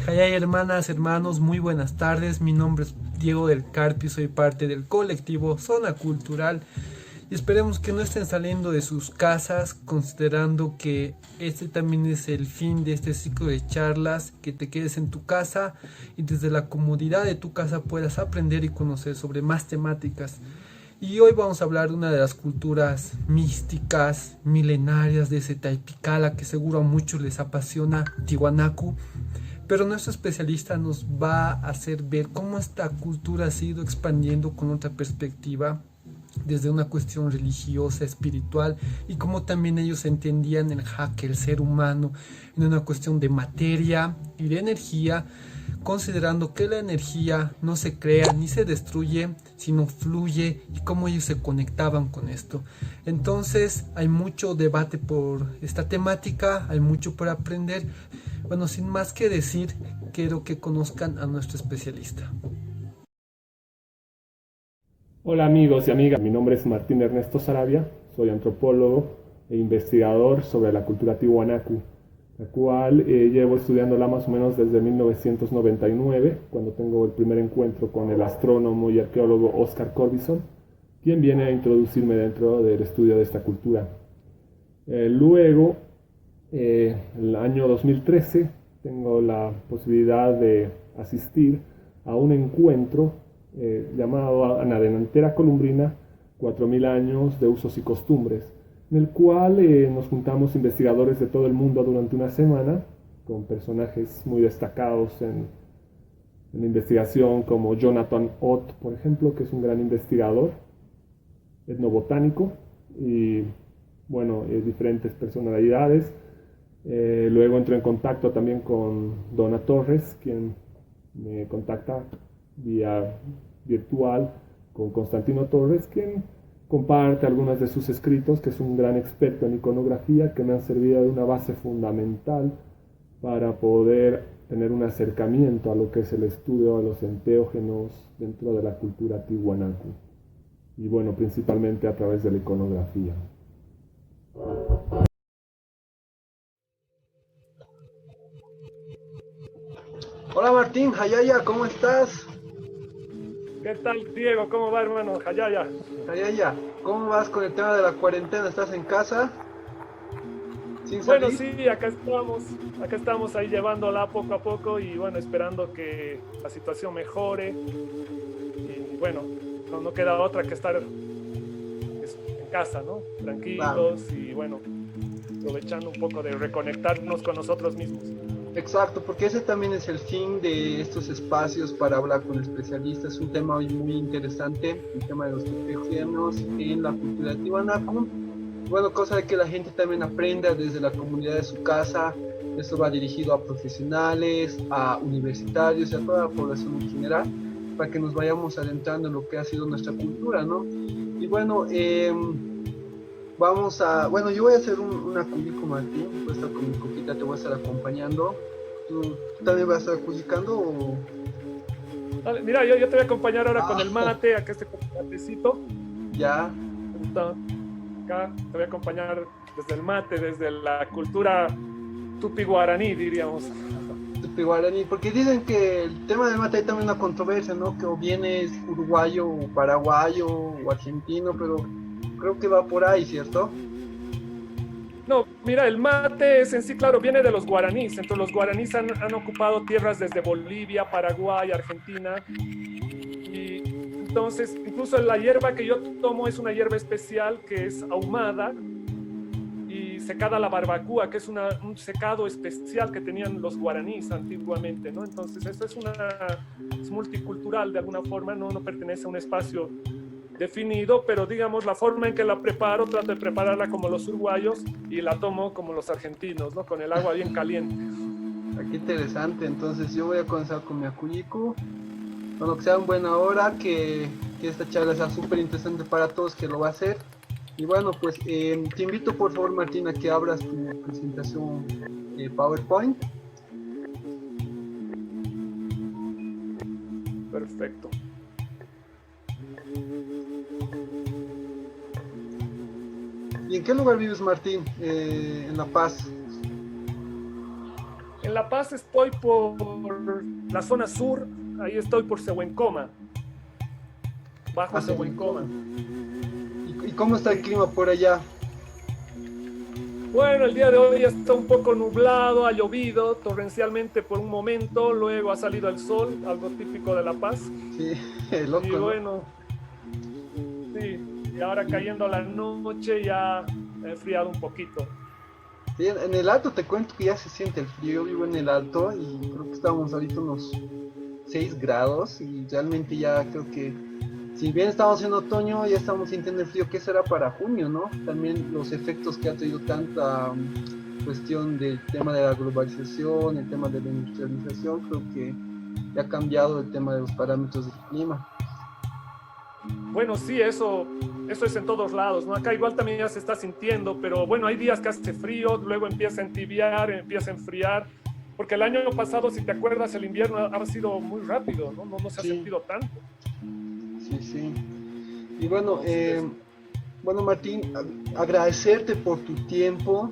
Hayay, hermanas, hermanos, muy buenas tardes. Mi nombre es Diego del Carpio, soy parte del colectivo Zona Cultural y esperemos que no estén saliendo de sus casas, considerando que este también es el fin de este ciclo de charlas, que te quedes en tu casa y desde la comodidad de tu casa puedas aprender y conocer sobre más temáticas. Y hoy vamos a hablar de una de las culturas místicas, milenarias de ese Taipicala que seguro a muchos les apasiona, Tiwanaku. Pero nuestro especialista nos va a hacer ver cómo esta cultura se ha ido expandiendo con otra perspectiva, desde una cuestión religiosa, espiritual, y cómo también ellos entendían el jaque, el ser humano, en una cuestión de materia y de energía, considerando que la energía no se crea ni se destruye, sino fluye, y cómo ellos se conectaban con esto. Entonces hay mucho debate por esta temática, hay mucho por aprender. Bueno, sin más que decir, quiero que conozcan a nuestro especialista. Hola amigos y amigas, mi nombre es Martín Ernesto Sarabia, soy antropólogo e investigador sobre la cultura Tiwanaku, la cual llevo estudiándola más o menos desde 1999, cuando tengo el primer encuentro con el astrónomo y arqueólogo Oscar Corbison, quien viene a introducirme dentro del estudio de esta cultura. Luego, el año 2013, tengo la posibilidad de asistir a un encuentro llamado Ana Delantera Columbrina, 4000 años de usos y costumbres, en el cual nos juntamos investigadores de todo el mundo durante una semana, con personajes muy destacados en la investigación, como Jonathan Ott, por ejemplo, que es un gran investigador etnobotánico, y bueno, diferentes personalidades. Luego entro en contacto también con Donna Torres, quien me contacta vía virtual con Constantino Torres, quien comparte algunos de sus escritos, que es un gran experto en iconografía, que me han servido de una base fundamental para poder tener un acercamiento a lo que es el estudio de los enteógenos dentro de la cultura tiwanaku. Y bueno, principalmente a través de la iconografía. Hola Martín, Hayaya, ¿cómo estás? ¿Qué tal, Diego? ¿Cómo va, hermano? Hayaya. Hayaya, ¿cómo vas con el tema de la cuarentena? ¿Estás en casa? ¿Sin Bueno, salir? sí, acá estamos ahí llevándola poco a poco y bueno, esperando que la situación mejore. Y bueno, no queda otra que estar en casa, ¿no? Claro. Tranquilos y bueno, aprovechando un poco de reconectarnos con nosotros mismos. Exacto, porque ese también es el fin de estos espacios para hablar con especialistas. Es un tema hoy muy interesante, el tema de los tejidos en la cultura tiwanaku. Bueno, cosa de que la gente también aprenda desde la comunidad de su casa. Esto va dirigido a profesionales, a universitarios y a toda la población en general, para que nos vayamos adentrando en lo que ha sido nuestra cultura, ¿no? Y bueno, bueno, yo voy a hacer una culico, Martín, voy a estar con mi coquita, te voy a estar acompañando. ¿Tú también vas a estar culicando o...? Dale, mira, yo te voy a acompañar ahora con el Ah, mate, acá este matecito. ya, Entonces, acá te voy a acompañar desde el mate, desde la cultura tupi-guaraní, diríamos. tupi guaraní, porque dicen que el tema del mate hay también una controversia, ¿no? Que o vienes uruguayo o paraguayo o argentino, pero creo que va por ahí, ¿cierto? No, mira, el mate es en sí, claro, viene de los guaraníes. Entonces los guaraníes han ocupado tierras desde Bolivia, Paraguay, Argentina. Y entonces, incluso la hierba que yo tomo es una hierba especial que es ahumada y secada a la barbacoa, que es un secado especial que tenían los guaraníes antiguamente, ¿no? Entonces, esto es multicultural de alguna forma, no pertenece a un espacio definido, pero digamos la forma en que la preparo, trato de prepararla como los uruguayos y la tomo como los argentinos, ¿no? Con el agua bien caliente. Qué interesante, entonces yo voy a comenzar con mi acuyiku. Bueno, que sea en buena hora, que esta charla sea súper interesante para todos que lo va a hacer. Y bueno, pues te invito por favor, Martín, a que abras tu presentación PowerPoint. Perfecto. ¿Y en qué lugar vives, Martín? En La Paz. En La Paz estoy por la zona sur, ahí estoy por Cehuencoma, bajo Cehuencoma. ¿Y cómo está el clima por allá? Bueno, el día de hoy está un poco nublado, ha llovido torrencialmente por un momento, luego ha salido el sol, algo típico de La Paz. Sí, loco, y bueno, ¿no? Sí, y ahora cayendo la noche ya ha enfriado un poquito. Sí, en el alto te cuento que ya se siente el frío. Yo vivo en el alto y creo que estamos ahorita unos 6 grados y realmente ya creo que, si bien estamos en otoño, ya estamos sintiendo el frío que será para junio, ¿no? También los efectos que ha tenido tanta cuestión del tema de la globalización, el tema de la industrialización, creo que ya ha cambiado el tema de los parámetros del clima. Bueno, sí, eso es en todos lados, ¿no? Acá igual también ya se está sintiendo, pero bueno, hay días que hace frío, luego empieza a entibiar, empieza a enfriar, porque el año pasado, si te acuerdas, el invierno ha sido muy rápido, ¿no? No se ha sentido tanto. Sí, sí. Y bueno, bueno Martín, agradecerte por tu tiempo,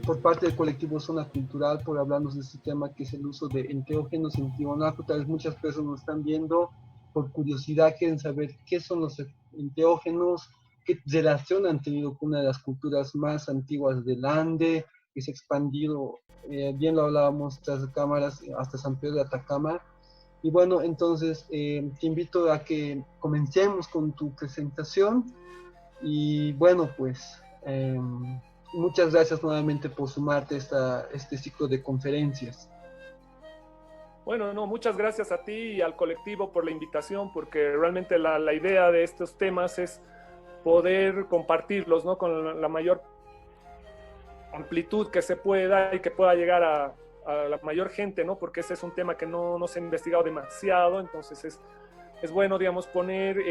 por parte del colectivo Zona Cultural, por hablarnos de este tema que es el uso de enteógenos en Tiwanaku. Tal vez muchas personas nos están viendo por curiosidad, quieren saber qué son los enteógenos, qué relación han tenido con una de las culturas más antiguas del Ande, que se ha expandido, bien lo hablábamos tras de cámaras, hasta San Pedro de Atacama. Y bueno, entonces te invito a que comencemos con tu presentación. Y bueno, pues muchas gracias nuevamente por sumarte a este ciclo de conferencias. Bueno, no, muchas gracias a ti y al colectivo por la invitación, porque realmente la idea de estos temas es poder compartirlos, ¿no? Con la mayor amplitud que se pueda y que pueda llegar a la mayor gente, ¿no? Porque ese es un tema que no se ha investigado demasiado, entonces es bueno, digamos, poner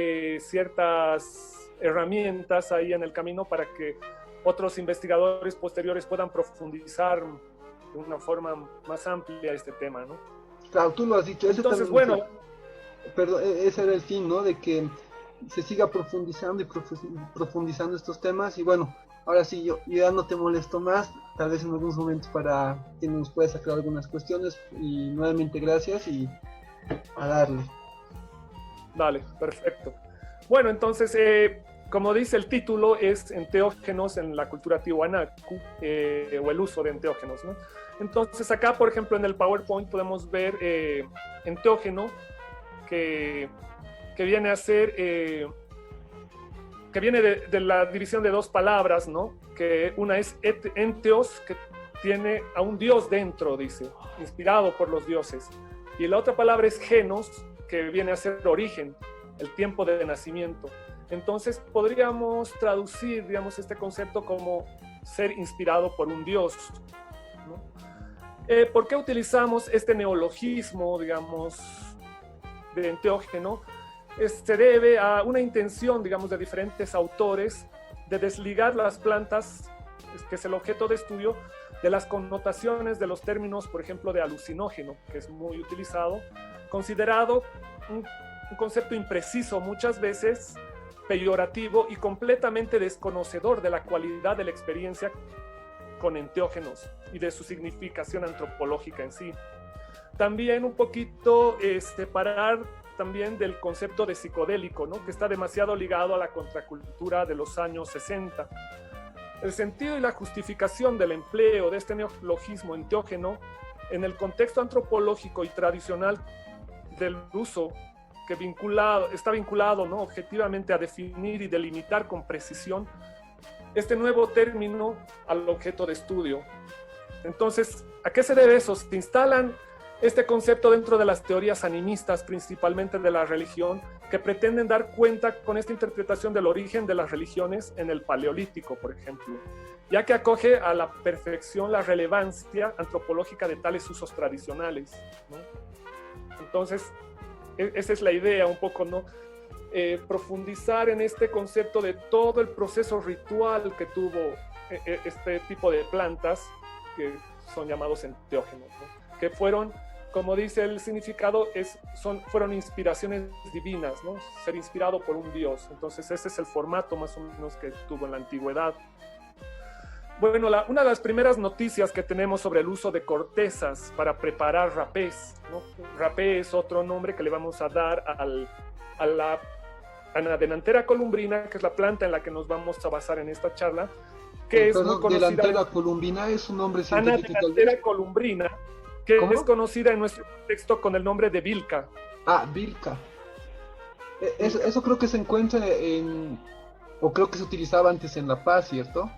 ciertas herramientas ahí en el camino para que otros investigadores posteriores puedan profundizar de una forma más amplia este tema, ¿no? Claro, tú lo has dicho. Entonces, bueno. Perdón, ese era el fin, ¿no? De que se siga profundizando y profundizando estos temas. Y bueno, ahora sí, yo ya no te molesto más. Tal vez en algunos momentos para que nos puedas aclarar algunas cuestiones. Y nuevamente gracias y a darle. Dale, perfecto. Bueno, entonces, como dice el título, es enteógenos en la cultura tiwanaku, o el uso de enteógenos, ¿no? Entonces acá, por ejemplo, en el PowerPoint podemos ver enteógeno que viene a ser, que viene de la división de dos palabras, ¿no? Que una es enteos, que tiene a un dios dentro, dice, inspirado por los dioses. Y la otra palabra es genos, que viene a ser origen, el tiempo de nacimiento. Entonces podríamos traducir, digamos, este concepto como ser inspirado por un dios, ¿no? ¿Por qué utilizamos este neologismo, digamos, de enteógeno? Se debe a una intención, digamos, de diferentes autores de desligar las plantas, que es el objeto de estudio, de las connotaciones de los términos, por ejemplo, de alucinógeno, que es muy utilizado, considerado un concepto impreciso, muchas veces peyorativo y completamente desconocedor de la cualidad de la experiencia con enteógenos y de su significación antropológica en sí. También un poquito separar también del concepto de psicodélico, ¿no? Que está demasiado ligado a la contracultura de los años 60. El sentido y la justificación del empleo de este neologismo enteógeno en el contexto antropológico y tradicional del uso que está vinculado, ¿no? Objetivamente a definir y delimitar con precisión este nuevo término al objeto de estudio. Entonces, ¿a qué se debe eso? Se instalan este concepto dentro de las teorías animistas, principalmente de la religión, que pretenden dar cuenta con esta interpretación del origen de las religiones en el Paleolítico, por ejemplo, ya que acoge a la perfección la relevancia antropológica de tales usos tradicionales, ¿no? Entonces, esa es la idea un poco, ¿no? Profundizar en este concepto de todo el proceso ritual que tuvo este tipo de plantas que son llamados enteógenos, ¿no? Que fueron, como dice el significado, fueron inspiraciones divinas, ¿no? Ser inspirado por un dios. Entonces ese es el formato más o menos que tuvo en la antigüedad. Bueno, una de las primeras noticias que tenemos sobre el uso de cortezas para preparar rapés, ¿no? Rapé es otro nombre que le vamos a dar a la Anadenantera columbrina, que es la planta en la que nos vamos a basar en esta charla, que es muy Perdón, conocida. delantera columbina es un nombre científico. Anadenantera columbrina, que ¿Cómo? es conocida en nuestro contexto con el nombre de vilca. Ah, Vilca. Eso creo que se encuentra o creo que se utilizaba antes en La Paz, ¿cierto?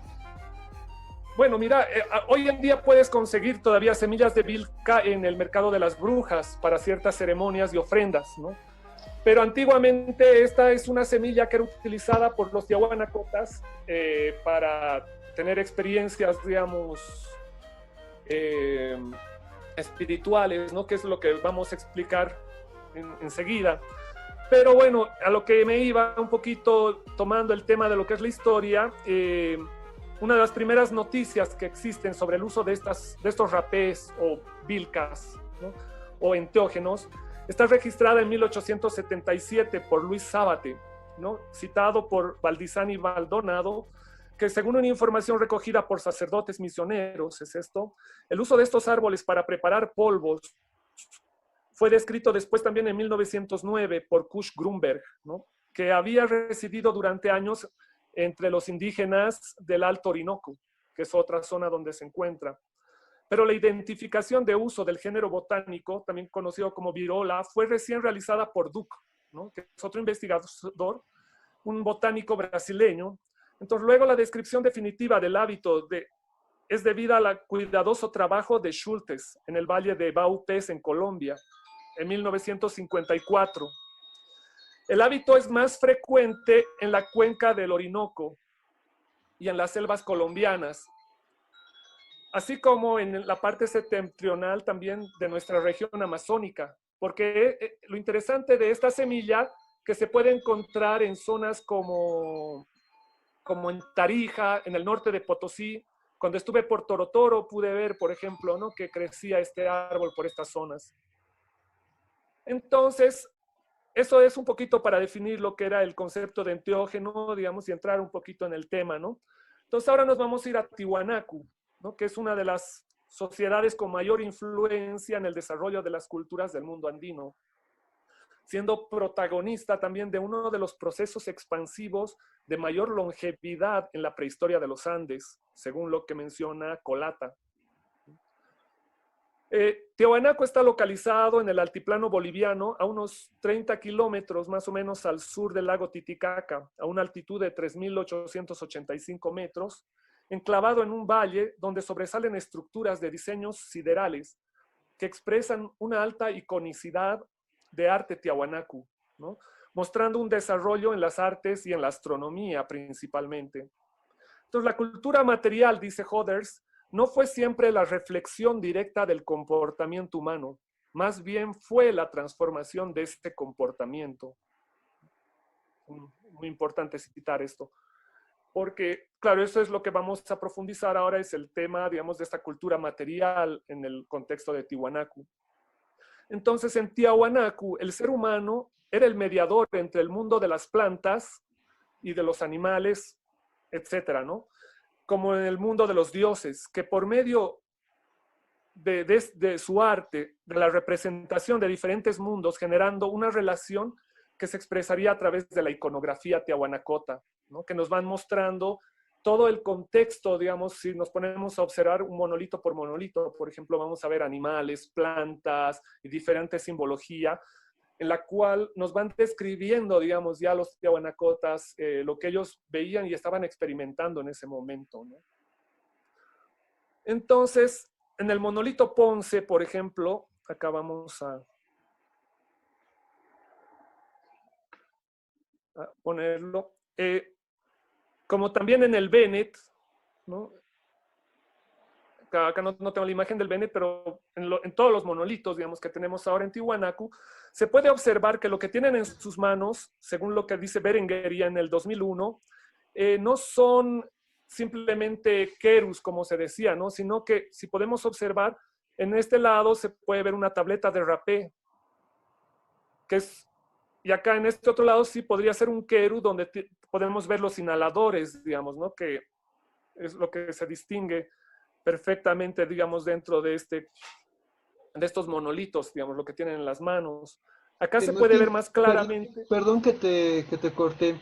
Bueno, mira, hoy en día puedes conseguir todavía semillas de vilca en el mercado de las brujas para ciertas ceremonias y ofrendas, ¿no? Pero antiguamente esta es una semilla que era utilizada por los tiahuanacotas para tener experiencias, digamos, espirituales, ¿no? Que es lo que vamos a explicar enseguida. Pero bueno, a lo que me iba un poquito tomando el tema de lo que es la historia, una de las primeras noticias que existen sobre el uso de estos rapés o vilcas, ¿no? O enteógenos, está registrada en 1877 por Luis Sábate, ¿no? Citado por Valdizani Maldonado, que según una información recogida por sacerdotes misioneros, es esto, el uso de estos árboles para preparar polvos fue descrito después también en 1909 por Kush Grunberg, ¿no? Que había residido durante años entre los indígenas del Alto Orinoco, que es otra zona donde se encuentra. Pero la identificación de uso del género botánico, también conocido como virola, fue recién realizada por Duke, ¿no? Que es otro investigador, un botánico brasileño. Entonces, luego la descripción definitiva del hábito es debida al cuidadoso trabajo de Schultes en el valle de Baupés, en Colombia, en 1954. El hábito es más frecuente en la cuenca del Orinoco y en las selvas colombianas, así como en la parte septentrional también de nuestra región amazónica, porque lo interesante de esta semilla que se puede encontrar en zonas como en Tarija, en el norte de Potosí. Cuando estuve por Torotoro pude ver, por ejemplo, ¿no? Que crecía este árbol por estas zonas. Entonces, eso es un poquito para definir lo que era el concepto de enteógeno, digamos, y entrar un poquito en el tema, ¿no? Entonces, ahora nos vamos a ir a Tiwanaku, ¿no? Que es una de las sociedades con mayor influencia en el desarrollo de las culturas del mundo andino, siendo protagonista también de uno de los procesos expansivos de mayor longevidad en la prehistoria de los Andes, según lo que menciona Colata. Tiwanaku está localizado en el altiplano boliviano a unos 30 kilómetros más o menos al sur del lago Titicaca, a una altitud de 3.885 metros, enclavado en un valle donde sobresalen estructuras de diseños siderales que expresan una alta iconicidad de arte tiahuanacu, ¿no? Mostrando un desarrollo en las artes y en la astronomía principalmente. Entonces, la cultura material, dice Hoders, no fue siempre la reflexión directa del comportamiento humano, más bien fue la transformación de este comportamiento. Muy importante citar esto, porque, claro, eso es lo que vamos a profundizar ahora, es el tema, digamos, de esta cultura material en el contexto de Tiwanaku. Entonces, en Tiwanaku, el ser humano era el mediador entre el mundo de las plantas y de los animales, etcétera, ¿no? Como en el mundo de los dioses, que por medio de su arte, de la representación de diferentes mundos, generando una relación que se expresaría a través de la iconografía tiahuanacota, ¿no? Que nos van mostrando todo el contexto, digamos, si nos ponemos a observar un monolito por monolito, por ejemplo, vamos a ver animales, plantas y diferente simbología, en la cual nos van describiendo, digamos, ya los tiahuanacotas, lo que ellos veían y estaban experimentando en ese momento, ¿no? Entonces, en el monolito Ponce, por ejemplo, acá vamos a ponerlo, como también en el Bennett, ¿no? Acá no tengo la imagen del Bennett, pero en todos los monolitos, digamos, que tenemos ahora en Tiwanaku, se puede observar que lo que tienen en sus manos, según lo que dice Berengueria en el 2001, no son simplemente querus, como se decía, ¿no? Sino que si podemos observar, en este lado se puede ver una tableta de rapé, que es, y acá en este otro lado sí podría ser un queru donde podemos ver los inhaladores, digamos, ¿no? Que es lo que se distingue perfectamente, digamos, dentro de estos monolitos, digamos, lo que tienen en las manos. Acá se puede Martín, ver más claramente. perdón que te corté.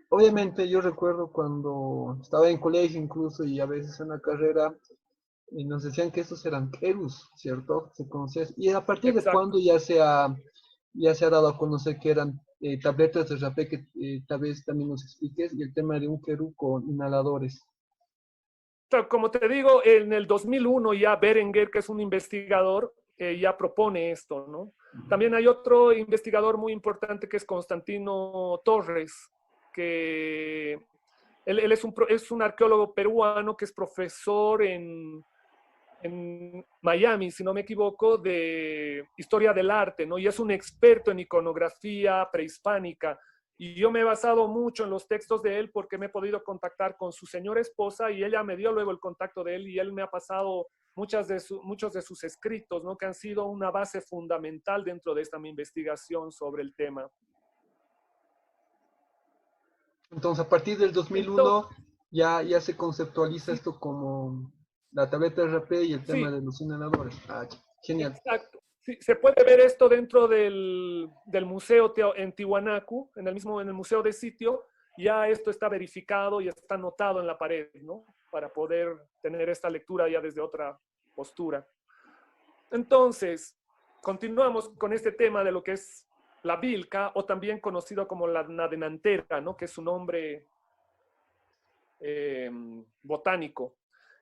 Obviamente yo recuerdo cuando estaba en colegio incluso y a veces en la carrera nos decían que estos eran querus, ¿cierto? Se conocía. ¿Y a partir de cuándo Exacto. ya se ha dado a conocer que eran tabletas de rapé que tal vez también nos expliques y el tema de un querú con inhaladores? Como te digo, en el 2001 ya Berenguer, que es un investigador, ya propone esto, ¿no? También hay otro investigador muy importante que es Constantino Torres, que él es un arqueólogo peruano que es profesor en Miami, si no me equivoco, de historia del arte, ¿no? Y es un experto en iconografía prehispánica. Y yo me he basado mucho en los textos de él porque me he podido contactar con su señora esposa y ella me dio luego el contacto de él y él me ha pasado muchos de sus escritos, ¿no? Que han sido una base fundamental dentro de esta mi investigación sobre el tema. Entonces, a partir del Entonces, 2001 ya se conceptualiza sí, esto como la tableta de RP y el tema sí, de los inhaladores. Ah, genial. exacto. Sí, se puede ver esto dentro del museo en Tiwanaku, en el museo de sitio. Ya esto está verificado y está anotado en la pared, ¿no? Para poder tener esta lectura ya desde otra postura. Entonces, continuamos con este tema de lo que es la bilca, o también conocido como la nadenantera, ¿no? Que es su nombre botánico.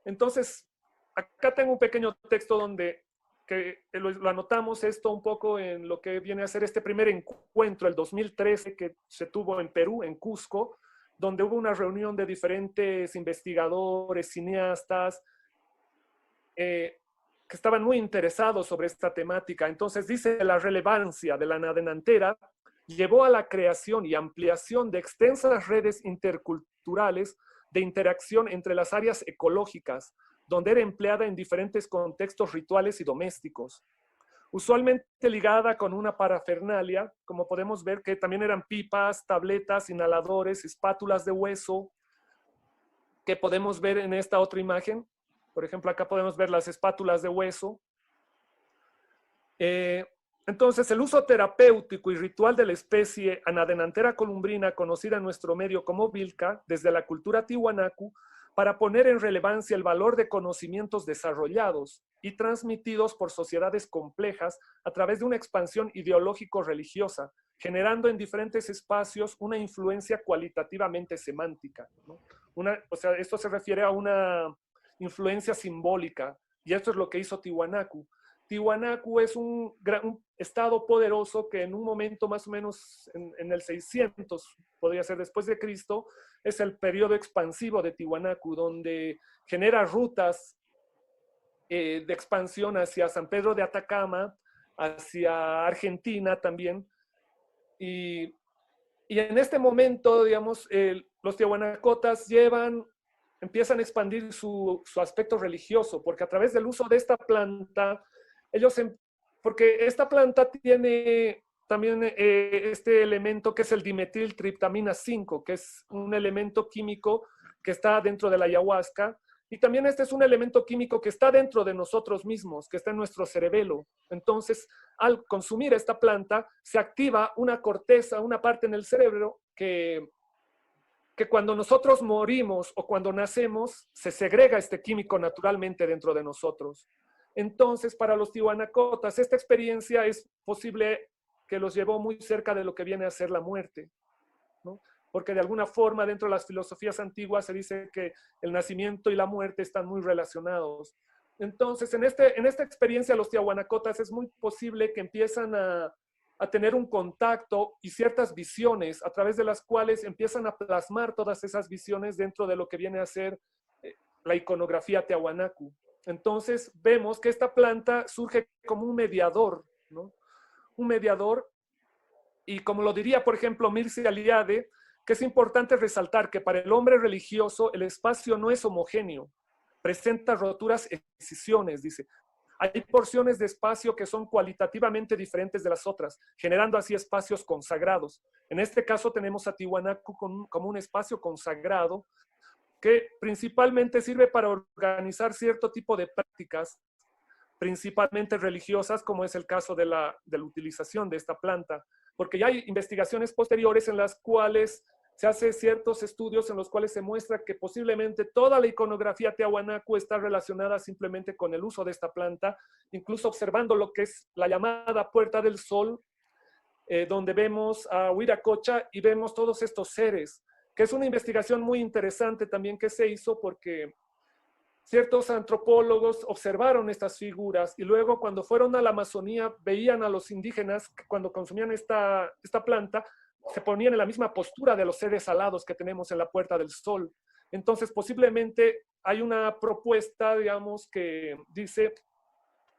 Entonces, acá tengo un pequeño texto donde que lo anotamos esto un poco en lo que viene a ser este primer encuentro, el 2013, que se tuvo en Perú, en Cusco, donde hubo una reunión de diferentes investigadores, cineastas, que estaban muy interesados sobre esta temática. Entonces dice la relevancia de la nadenantera llevó a la creación y ampliación de extensas redes interculturales de interacción entre las áreas ecológicas, donde era empleada en diferentes contextos rituales y domésticos. Usualmente ligada con una parafernalia, como podemos ver que también eran pipas, tabletas, inhaladores, espátulas de hueso, que podemos ver en esta otra imagen. Por ejemplo, acá podemos ver las espátulas de hueso. Entonces, el uso terapéutico y ritual de la especie Anadenantera columbrina, conocida en nuestro medio como vilca, desde la cultura tiwanaku, para poner en relevancia el valor de conocimientos desarrollados y transmitidos por sociedades complejas a través de una expansión ideológico-religiosa, generando en diferentes espacios una influencia cualitativamente semántica, ¿no? O sea, esto se refiere a una influencia simbólica, y esto es lo que hizo Tiwanaku. Tiwanaku es un estado poderoso que en un momento más o menos en el 600, podría ser después de Cristo, es el periodo expansivo de Tiwanaku, donde genera rutas de expansión hacia San Pedro de Atacama, hacia Argentina también. Y en este momento, digamos, los tiwanacotas empiezan a expandir su aspecto religioso, porque a través del uso de esta planta, porque esta planta tiene también este elemento que es el dimetiltriptamina 5, que es un elemento químico que está dentro de la ayahuasca, y también este es un elemento químico que está dentro de nosotros mismos, que está en nuestro cerebelo. Entonces, al consumir esta planta, se activa una corteza, una parte en el cerebro que cuando nosotros morimos o cuando nacemos, se segrega este químico naturalmente dentro de nosotros. Entonces, para los tiwanacotas, esta experiencia es posible que los llevó muy cerca de lo que viene a ser la muerte, ¿no? Porque de alguna forma dentro de las filosofías antiguas se dice que el nacimiento y la muerte están muy relacionados. Entonces, en esta experiencia los tiwanacotas es muy posible que empiezan a tener un contacto y ciertas visiones a través de las cuales empiezan a plasmar todas esas visiones dentro de lo que viene a ser la iconografía tiwanaku. Entonces vemos que esta planta surge como un mediador, ¿no? Un mediador, y como lo diría, por ejemplo, Mircea Eliade, que es importante resaltar que para el hombre religioso el espacio no es homogéneo, presenta roturas escisiones, dice. Hay porciones de espacio que son cualitativamente diferentes de las otras, generando así espacios consagrados. En este caso tenemos a Tiwanaku como un espacio consagrado, que principalmente sirve para organizar cierto tipo de prácticas, principalmente religiosas, como es el caso de la utilización de esta planta, porque ya hay investigaciones posteriores en las cuales se hace ciertos estudios en los cuales se muestra que posiblemente toda la iconografía tiahuanacu está relacionada simplemente con el uso de esta planta, incluso observando lo que es la llamada Puerta del Sol, donde vemos a Huiracocha y vemos todos estos seres, que es una investigación muy interesante también que se hizo porque ciertos antropólogos observaron estas figuras y luego cuando fueron a la Amazonía veían a los indígenas que cuando consumían esta planta se ponían en la misma postura de los seres alados que tenemos en la Puerta del Sol. Entonces posiblemente hay una propuesta, digamos, que dice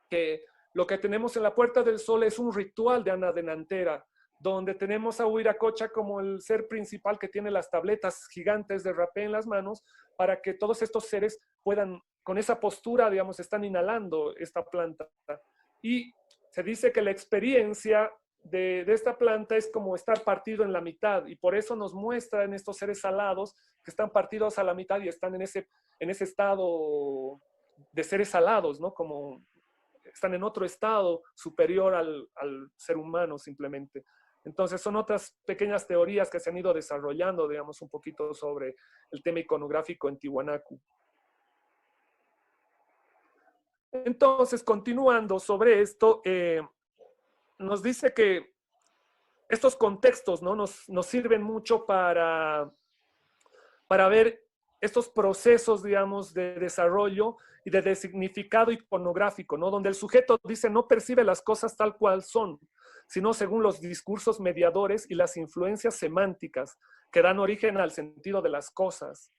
que lo que tenemos en la Puerta del Sol es un ritual de Ana Denantera, donde tenemos a Huiracocha como el ser principal que tiene las tabletas gigantes de rapé en las manos, para que todos estos seres puedan, con esa postura, digamos, están inhalando esta planta. Y se dice que la experiencia de esta planta es como estar partido en la mitad, y por eso nos muestran estos seres alados que están partidos a la mitad y están en ese estado de seres alados, ¿no? Como están en otro estado superior al ser humano simplemente. Entonces son otras pequeñas teorías que se han ido desarrollando, digamos, un poquito sobre el tema iconográfico en Tiwanaku. Entonces, continuando sobre esto, nos dice que estos contextos, ¿no? nos sirven mucho para ver estos procesos, digamos, de desarrollo y de significado iconográfico, ¿no? Donde el sujeto dice no percibe las cosas tal cual son, sino según los discursos mediadores y las influencias semánticas que dan origen al sentido de las cosas.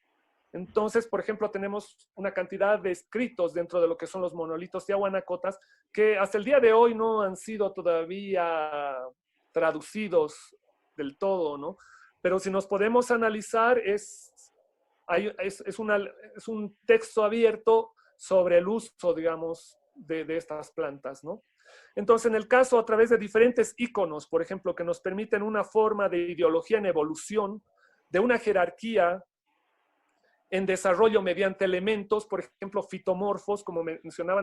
Entonces, por ejemplo, tenemos una cantidad de escritos dentro de lo que son los monolitos tiahuanacotas que hasta el día de hoy no han sido todavía traducidos del todo, ¿no? Pero si nos podemos analizar, es un texto abierto sobre el uso, digamos, de estas plantas, ¿no? Entonces, en el caso, a través de diferentes íconos, por ejemplo, que nos permiten una forma de ideología en evolución, de una jerarquía en desarrollo mediante elementos, por ejemplo, fitomorfos, como mencionaba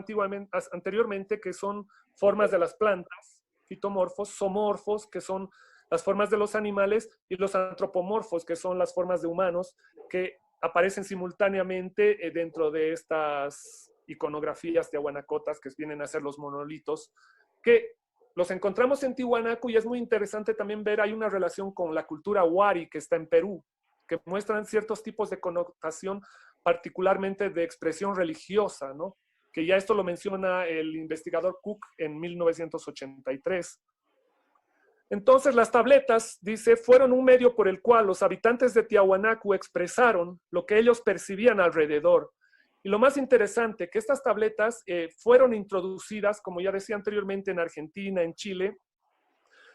anteriormente, que son formas de las plantas, fitomorfos, zoomorfos, que son las formas de los animales, y los antropomorfos, que son las formas de humanos, que aparecen simultáneamente dentro de estas iconografías tiahuanacotas que vienen a ser los monolitos, que los encontramos en Tiwanaku, y es muy interesante también ver, hay una relación con la cultura Wari que está en Perú, que muestran ciertos tipos de connotación, particularmente de expresión religiosa, ¿no? Que ya esto lo menciona el investigador Cook en 1983. Entonces, las tabletas, dice, fueron un medio por el cual los habitantes de Tiahuanacu expresaron lo que ellos percibían alrededor. Y lo más interesante, que estas tabletas fueron introducidas, como ya decía anteriormente, en Argentina, en Chile,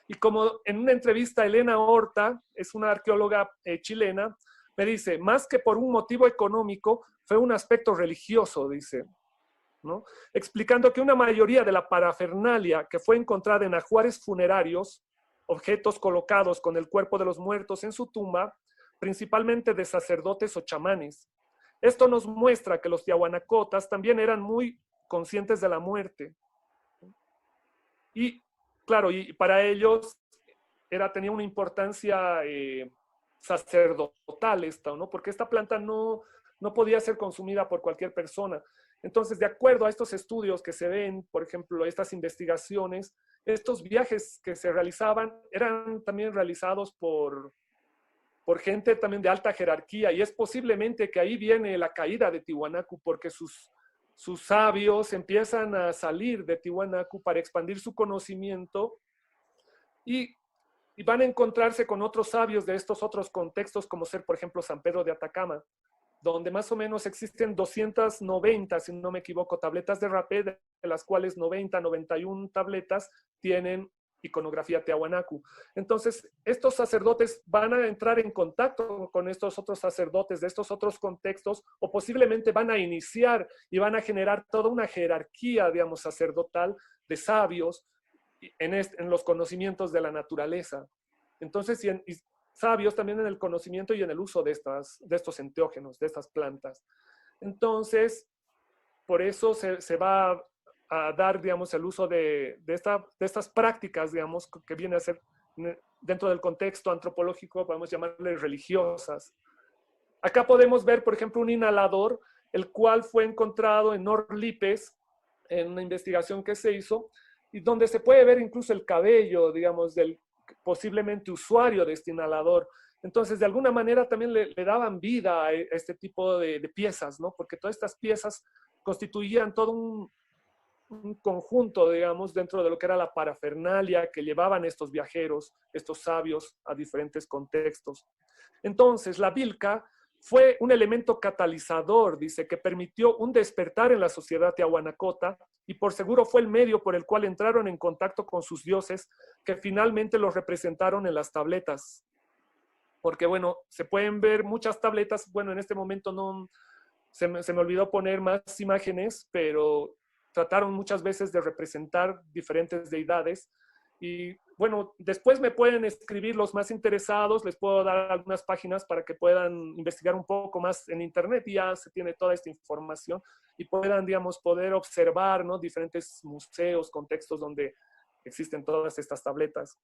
y como en una entrevista Elena Horta, es una arqueóloga chilena, me dice, más que por un motivo económico, fue un aspecto religioso, dice, ¿no? Explicando que una mayoría de la parafernalia que fue encontrada en ajuares funerarios, objetos colocados con el cuerpo de los muertos en su tumba, principalmente de sacerdotes o chamanes. Esto nos muestra que los tiahuanacotas también eran muy conscientes de la muerte. Y claro, y para ellos tenía una importancia sacerdotal esta, ¿no? Porque esta planta no podía ser consumida por cualquier persona. Entonces, de acuerdo a estos estudios que se ven, por ejemplo, estas investigaciones, estos viajes que se realizaban eran también realizados por gente también de alta jerarquía, y es posiblemente que ahí viene la caída de Tiwanaku, porque sus sabios empiezan a salir de Tiwanaku para expandir su conocimiento y van a encontrarse con otros sabios de estos otros contextos, como ser, por ejemplo, San Pedro de Atacama, donde más o menos existen 290, si no me equivoco, tabletas de rapé, de las cuales 91 tabletas tienen iconografía tiahuanacu. Entonces, estos sacerdotes van a entrar en contacto con estos otros sacerdotes de estos otros contextos, o posiblemente van a iniciar y van a generar toda una jerarquía, digamos, sacerdotal de sabios en los conocimientos de la naturaleza. Entonces, sabios también en el conocimiento y en el uso de estos enteógenos, de estas plantas. Entonces, por eso se va a dar, digamos, el uso de estas prácticas, digamos, que viene a ser dentro del contexto antropológico, podemos llamarle religiosas. Acá podemos ver, por ejemplo, un inhalador, el cual fue encontrado en Orlipes, en una investigación que se hizo, y donde se puede ver incluso el cabello, digamos, del posiblemente usuario de este inhalador. Entonces, de alguna manera también le daban vida a este tipo de piezas, ¿no? Porque todas estas piezas constituían todo un conjunto, digamos, dentro de lo que era la parafernalia que llevaban estos viajeros, estos sabios, a diferentes contextos. Entonces, la bilca fue un elemento catalizador, dice, que permitió un despertar en la sociedad tiahuanacota y por seguro fue el medio por el cual entraron en contacto con sus dioses que finalmente los representaron en las tabletas. Porque, bueno, se pueden ver muchas tabletas, bueno, en este momento no, se me olvidó poner más imágenes, pero trataron muchas veces de representar diferentes deidades. Y bueno, después me pueden escribir los más interesados, les puedo dar algunas páginas para que puedan investigar un poco más en internet y ya se tiene toda esta información y puedan, digamos, poder observar, ¿no? Diferentes museos, contextos donde existen todas estas tabletas.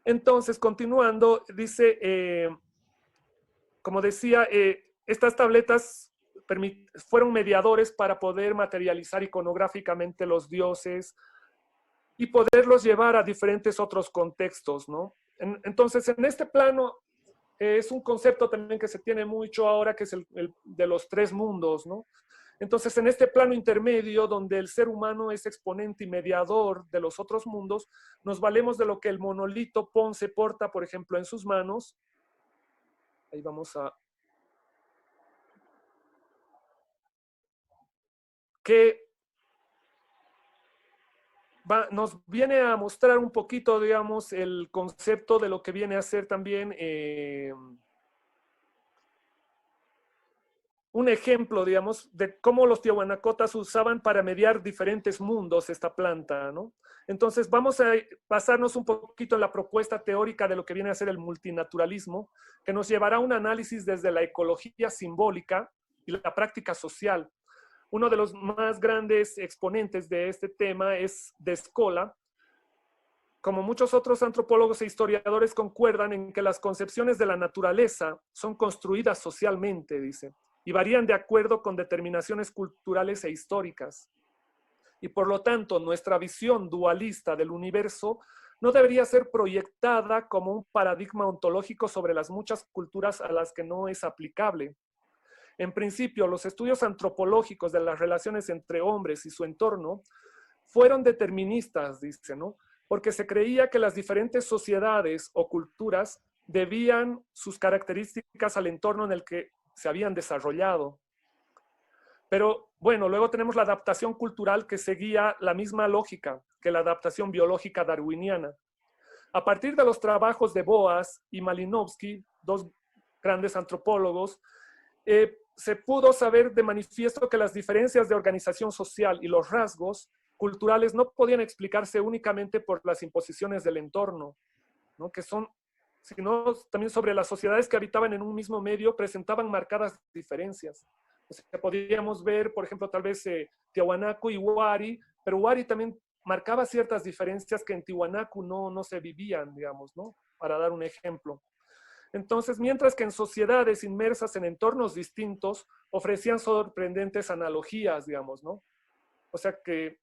Entonces, continuando, dice, como decía, estas tabletas fueron mediadores para poder materializar iconográficamente los dioses y poderlos llevar a diferentes otros contextos, ¿no? Entonces, en este plano, es un concepto también que se tiene mucho ahora, que es el de los tres mundos, ¿no? Entonces, en este plano intermedio, donde el ser humano es exponente y mediador de los otros mundos, nos valemos de lo que el monolito Ponce porta, por ejemplo, en sus manos. Ahí vamos a... que nos viene a mostrar un poquito, digamos, el concepto de lo que viene a ser también un ejemplo, digamos, de cómo los tiahuanacotas usaban para mediar diferentes mundos esta planta, ¿no? Entonces vamos a basarnos un poquito en la propuesta teórica de lo que viene a ser el multinaturalismo, que nos llevará a un análisis desde la ecología simbólica y la práctica social. Uno de los más grandes exponentes de este tema es De Scola. Como muchos otros antropólogos e historiadores concuerdan en que las concepciones de la naturaleza son construidas socialmente, dice, y varían de acuerdo con determinaciones culturales e históricas. Y por lo tanto, nuestra visión dualista del universo no debería ser proyectada como un paradigma ontológico sobre las muchas culturas a las que no es aplicable. En principio, los estudios antropológicos de las relaciones entre hombres y su entorno fueron deterministas, dice, ¿no? Porque se creía que las diferentes sociedades o culturas debían sus características al entorno en el que se habían desarrollado. Pero bueno, luego tenemos la adaptación cultural que seguía la misma lógica que la adaptación biológica darwiniana. A partir de los trabajos de Boas y Malinowski, dos grandes antropólogos, se pudo saber de manifiesto que las diferencias de organización social y los rasgos culturales no podían explicarse únicamente por las imposiciones del entorno, ¿no? Que son, sino también sobre las sociedades que habitaban en un mismo medio presentaban marcadas diferencias. O sea, podíamos ver, por ejemplo, tal vez Tiahuanaco y Huari, pero Huari también marcaba ciertas diferencias que en Tiahuanaco no se vivían, digamos, ¿no? Para dar un ejemplo. Entonces, mientras que en sociedades inmersas en entornos distintos ofrecían sorprendentes analogías, digamos, ¿no? O sea que,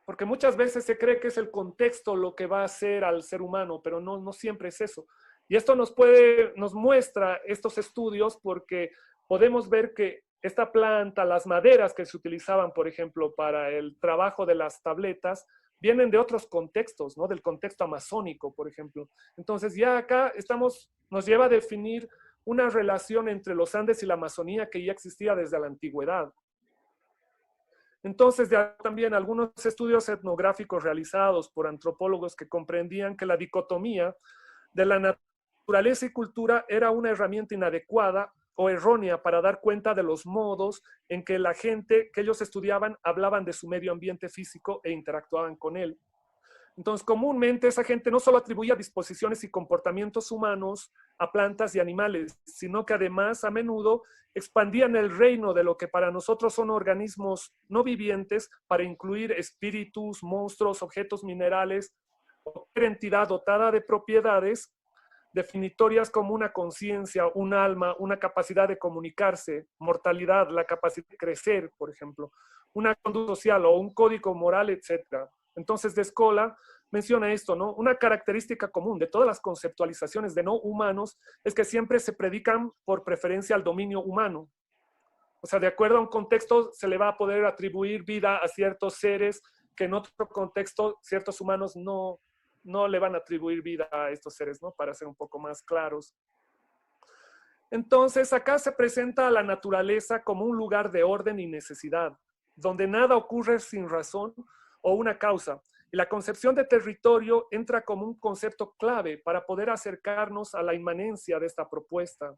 porque muchas veces se cree que es el contexto lo que va a hacer al ser humano, pero no siempre es eso. Y esto nos muestra estos estudios porque podemos ver que esta planta, las maderas que se utilizaban, por ejemplo, para el trabajo de las tabletas, vienen de otros contextos, ¿no? Del contexto amazónico, por ejemplo. Entonces ya acá nos lleva a definir una relación entre los Andes y la Amazonía que ya existía desde la antigüedad. Entonces, también algunos estudios etnográficos realizados por antropólogos que comprendían que la dicotomía de la naturaleza y cultura era una herramienta inadecuada o errónea para dar cuenta de los modos en que la gente que ellos estudiaban hablaban de su medio ambiente físico e interactuaban con él. Entonces, comúnmente esa gente no solo atribuía disposiciones y comportamientos humanos a plantas y animales, sino que además a menudo expandían el reino de lo que para nosotros son organismos no vivientes para incluir espíritus, monstruos, objetos minerales, o cualquier entidad dotada de propiedades definitorias como una conciencia, un alma, una capacidad de comunicarse, mortalidad, la capacidad de crecer, por ejemplo, una conducta social o un código moral, etc. Entonces, de Escola menciona esto, ¿no? Una característica común de todas las conceptualizaciones de no humanos es que siempre se predican por preferencia al dominio humano. O sea, de acuerdo a un contexto se le va a poder atribuir vida a ciertos seres que en otro contexto ciertos humanos no le van a atribuir vida a estos seres, ¿no? Para ser un poco más claros. Entonces, acá se presenta a la naturaleza como un lugar de orden y necesidad, donde nada ocurre sin razón o una causa. Y la concepción de territorio entra como un concepto clave para poder acercarnos a la inmanencia de esta propuesta.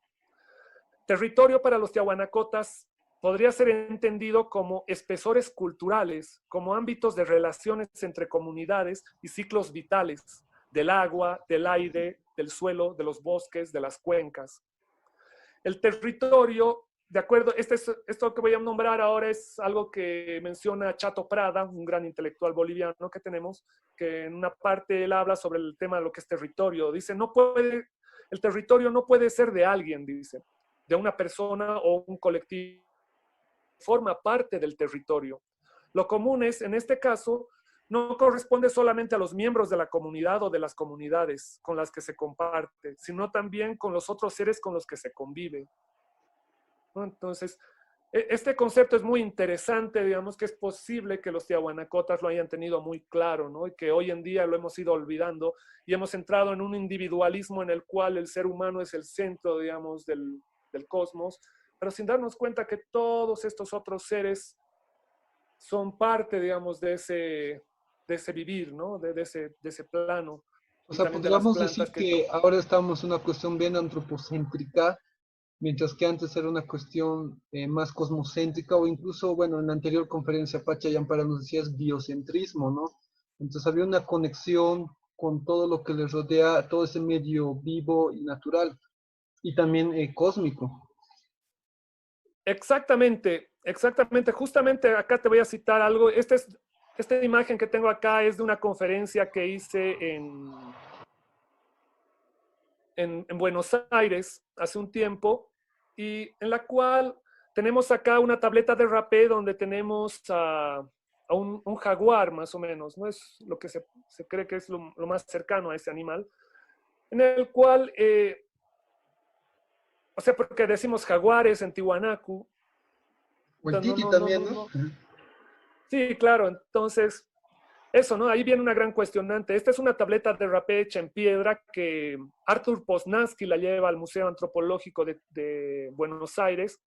Territorio para los tiahuanacotas podría ser entendido como espesores culturales, como ámbitos de relaciones entre comunidades y ciclos vitales, del agua, del aire, del suelo, de los bosques, de las cuencas. El territorio, de acuerdo, esto que voy a nombrar ahora es algo que menciona Chato Prada, un gran intelectual boliviano que tenemos, que en una parte él habla sobre el tema de lo que es territorio. Dice, el territorio no puede ser de alguien, dice, de una persona o un colectivo, forma parte del territorio. Lo común es, en este caso, no corresponde solamente a los miembros de la comunidad o de las comunidades con las que se comparte, sino también con los otros seres con los que se convive, ¿no? Entonces, este concepto es muy interesante, digamos que es posible que los tiahuanacotas lo hayan tenido muy claro, ¿no? Y que hoy en día lo hemos ido olvidando y hemos entrado en un individualismo en el cual el ser humano es el centro, digamos, del cosmos, pero sin darnos cuenta que todos estos otros seres son parte, digamos, de ese vivir, ¿no? De ese plano. O Y sea, también de las podríamos plantas decir que ahora estamos en una cuestión bien antropocéntrica, mientras que antes era una cuestión más cosmocéntrica, o incluso, bueno, en la anterior conferencia Pacha Yampara nos decías biocentrismo, ¿no? Entonces había una conexión con todo lo que les rodea, todo ese medio vivo y natural, y también cósmico. Exactamente, exactamente. Justamente acá te voy a citar algo. Esta imagen que tengo acá es de una conferencia que hice en Buenos Aires hace un tiempo y en la cual tenemos acá una tableta de rapé donde tenemos a un jaguar más o menos, ¿no? Es lo que se cree que es lo más cercano a ese animal, en el cual, o sea, porque decimos jaguares en Tiwanaku, O el no, titi no, no, también, no, ¿no? no. Sí, claro, entonces eso, ¿no? Ahí viene una gran cuestionante. Esta es una tableta de rapé hecha en piedra que Arthur Poznansky la lleva al Museo Antropológico de Buenos Aires.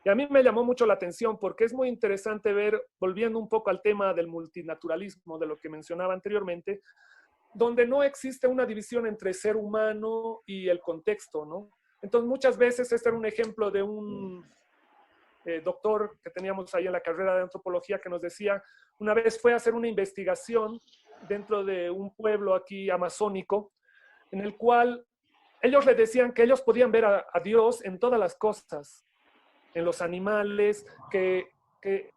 Y a mí me llamó mucho la atención porque es muy interesante ver, volviendo un poco al tema del multinaturalismo, de lo que mencionaba anteriormente, donde no existe una división entre ser humano y el contexto, ¿no? Entonces, muchas veces este era un ejemplo de un doctor que teníamos ahí en la carrera de antropología que nos decía, una vez fue a hacer una investigación dentro de un pueblo aquí amazónico, en el cual ellos le decían que ellos podían ver a Dios en todas las cosas, en los animales, que,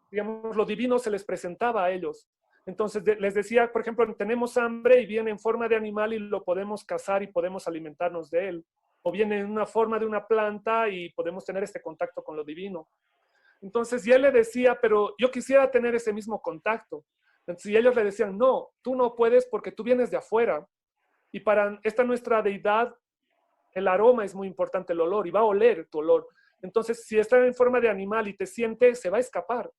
digamos, lo divino se les presentaba a ellos. Entonces les decía, por ejemplo, tenemos hambre y viene en forma de animal y lo podemos cazar y podemos alimentarnos de él. O viene en una forma de una planta y podemos tener este contacto con lo divino. Entonces, y él le decía, pero yo quisiera tener ese mismo contacto. Entonces, y ellos le decían, no, tú no puedes porque tú vienes de afuera. Y para esta nuestra deidad, el aroma es muy importante, el olor, y va a oler tu olor. Entonces, si está en forma de animal y te siente, se va a escapar.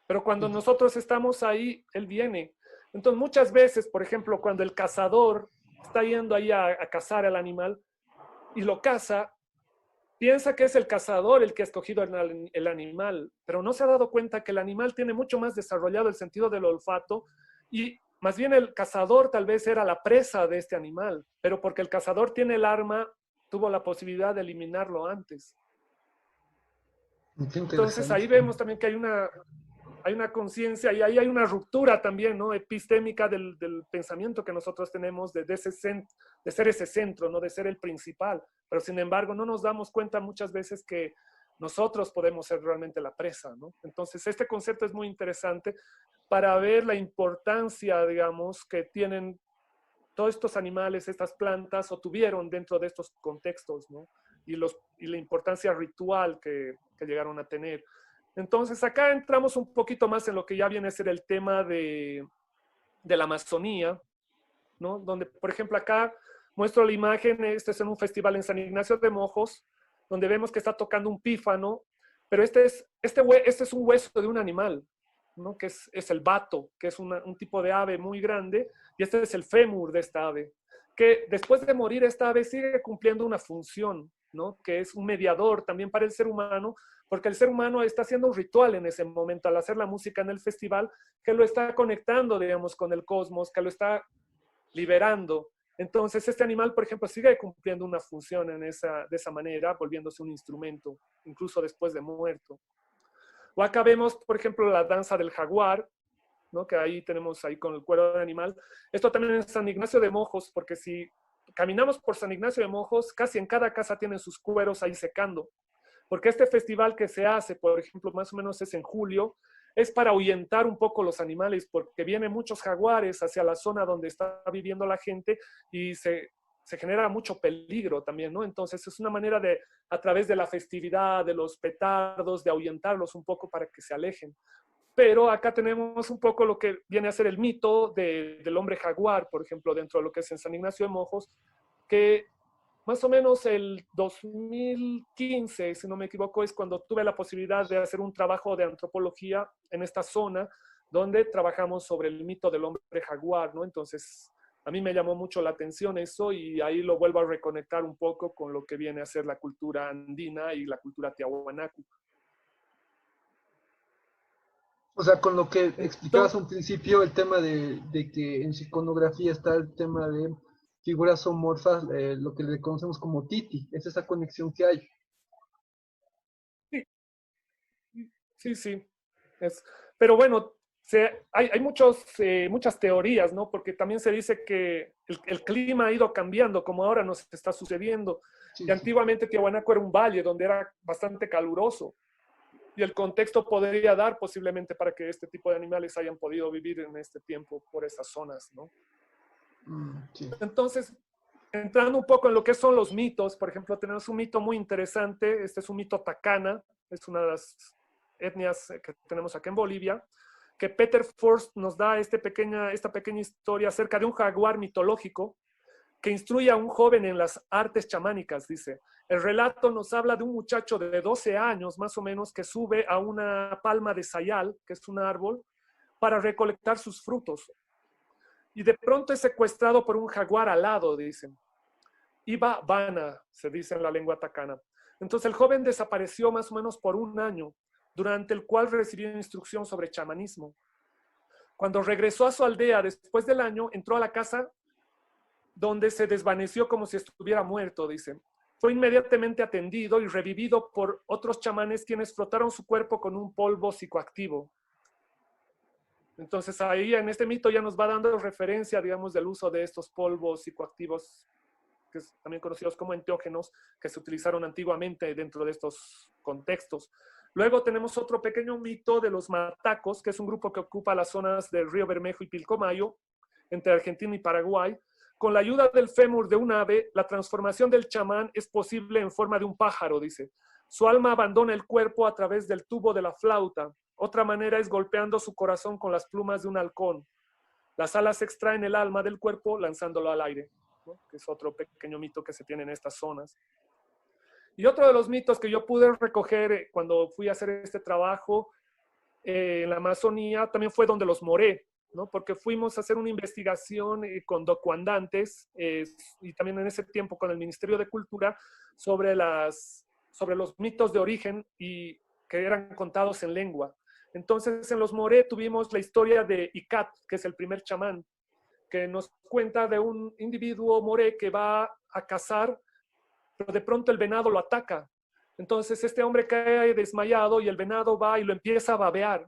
Pero cuando nosotros estamos ahí, él viene. Entonces, muchas veces, por ejemplo, cuando el cazador está yendo ahí a cazar al animal y lo caza, piensa que es el cazador el que ha escogido el animal, pero no se ha dado cuenta que el animal tiene mucho más desarrollado el sentido del olfato y más bien el cazador tal vez era la presa de este animal, pero porque el cazador tiene el arma, tuvo la posibilidad de eliminarlo antes. Qué Entonces interesante. ahí vemos también que hay una hay una conciencia y ahí hay una ruptura también, ¿no? Epistémica del pensamiento que nosotros tenemos de ser ese centro, ¿no? De ser el principal. Pero sin embargo, no nos damos cuenta muchas veces que nosotros podemos ser realmente la presa, ¿no? Entonces, este concepto es muy interesante para ver la importancia, digamos, que tienen todos estos animales, estas plantas, o tuvieron dentro de estos contextos, ¿no? Y la importancia ritual que llegaron a tener. Entonces, acá entramos un poquito más en lo que ya viene a ser el tema de la Amazonía, ¿no? Donde, por ejemplo, acá muestro la imagen, este es en un festival en San Ignacio de Mojos, donde vemos que está tocando un pífano, pero este es un hueso de un animal, ¿no? Que es el bato, que es un tipo de ave muy grande, y este es el fémur de esta ave, que después de morir esta ave sigue cumpliendo una función, ¿no? Que es un mediador también para el ser humano, porque el ser humano está haciendo un ritual en ese momento al hacer la música en el festival, que lo está conectando, digamos, con el cosmos, que lo está liberando. Entonces, este animal, por ejemplo, sigue cumpliendo una función de esa manera, volviéndose un instrumento, incluso después de muerto. O acá vemos, por ejemplo, la danza del jaguar, ¿no? Que ahí tenemos ahí con el cuero de animal. Esto también es San Ignacio de Mojos, porque si caminamos por San Ignacio de Mojos, casi en cada casa tienen sus cueros ahí secando. Porque este festival que se hace, por ejemplo, más o menos es en julio, es para ahuyentar un poco los animales, porque vienen muchos jaguares hacia la zona donde está viviendo la gente y se genera mucho peligro también, ¿no? Entonces es una manera de, a través de la festividad, de los petardos, de ahuyentarlos un poco para que se alejen. Pero acá tenemos un poco lo que viene a ser el mito del hombre jaguar, por ejemplo, dentro de lo que es en San Ignacio de Mojos, que más o menos el 2015, si no me equivoco, es cuando tuve la posibilidad de hacer un trabajo de antropología en esta zona, donde trabajamos sobre el mito del hombre jaguar, ¿no? Entonces, a mí me llamó mucho la atención eso y ahí lo vuelvo a reconectar un poco con lo que viene a ser la cultura andina y la cultura tiahuanacu. O sea, con lo que explicabas Entonces, a un principio, el tema de que en su iconografía está el tema de figuras zoomorfas, lo que le conocemos como Titi, es esa conexión que hay. sí, sí, sí. Pero bueno, hay muchas teorías, ¿no? Porque también se dice que el clima ha ido cambiando, como ahora nos está sucediendo. Sí, Y sí. antiguamente Tiahuanaco era un valle donde era bastante caluroso. Y el contexto podría dar posiblemente para que este tipo de animales hayan podido vivir en este tiempo por esas zonas, ¿no? Sí. Entonces, entrando un poco en lo que son los mitos, por ejemplo, tenemos un mito muy interesante, este es un mito Tacana, es una de las etnias que tenemos aquí en Bolivia, que Peter Forst nos da esta pequeña historia acerca de un jaguar mitológico que instruye a un joven en las artes chamánicas, dice. El relato nos habla de un muchacho de 12 años, más o menos, que sube a una palma de sayal, que es un árbol, para recolectar sus frutos. Y de pronto es secuestrado por un jaguar alado, dicen. Iba Vana, se dice en la lengua tacana. Entonces el joven desapareció más o menos por un año, durante el cual recibió instrucción sobre chamanismo. Cuando regresó a su aldea después del año, entró a la casa donde se desvaneció como si estuviera muerto, dice. Fue inmediatamente atendido y revivido por otros chamanes quienes frotaron su cuerpo con un polvo psicoactivo. Entonces ahí en este mito ya nos va dando referencia, digamos, del uso de estos polvos psicoactivos, que es también conocidos como enteógenos, que se utilizaron antiguamente dentro de estos contextos. Luego tenemos otro pequeño mito de los matacos, que es un grupo que ocupa las zonas del río Bermejo y Pilcomayo, entre Argentina y Paraguay. Con la ayuda del fémur de un ave, la transformación del chamán es posible en forma de un pájaro, dice. Su alma abandona el cuerpo a través del tubo de la flauta. Otra manera es golpeando su corazón con las plumas de un halcón. Las alas extraen el alma del cuerpo lanzándolo al aire, ¿no? Que es otro pequeño mito que se tiene en estas zonas. Y otro de los mitos que yo pude recoger cuando fui a hacer este trabajo en la Amazonía también fue donde los moré, ¿no? Porque fuimos a hacer una investigación con docuandantes y también en ese tiempo con el Ministerio de Cultura sobre los mitos de origen y que eran contados en lengua. Entonces en los moré tuvimos la historia de Icat, que es el primer chamán, que nos cuenta de un individuo moré que va a cazar, pero de pronto el venado lo ataca. Entonces este hombre cae desmayado y el venado va y lo empieza a babear.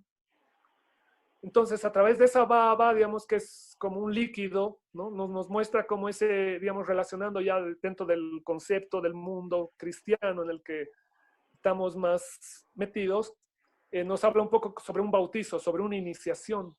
Entonces, a través de esa baba, digamos que es como un líquido, ¿no? Nos muestra cómo ese, digamos, relacionando ya dentro del concepto del mundo cristiano en el que estamos más metidos, nos habla un poco sobre un bautizo, sobre una iniciación.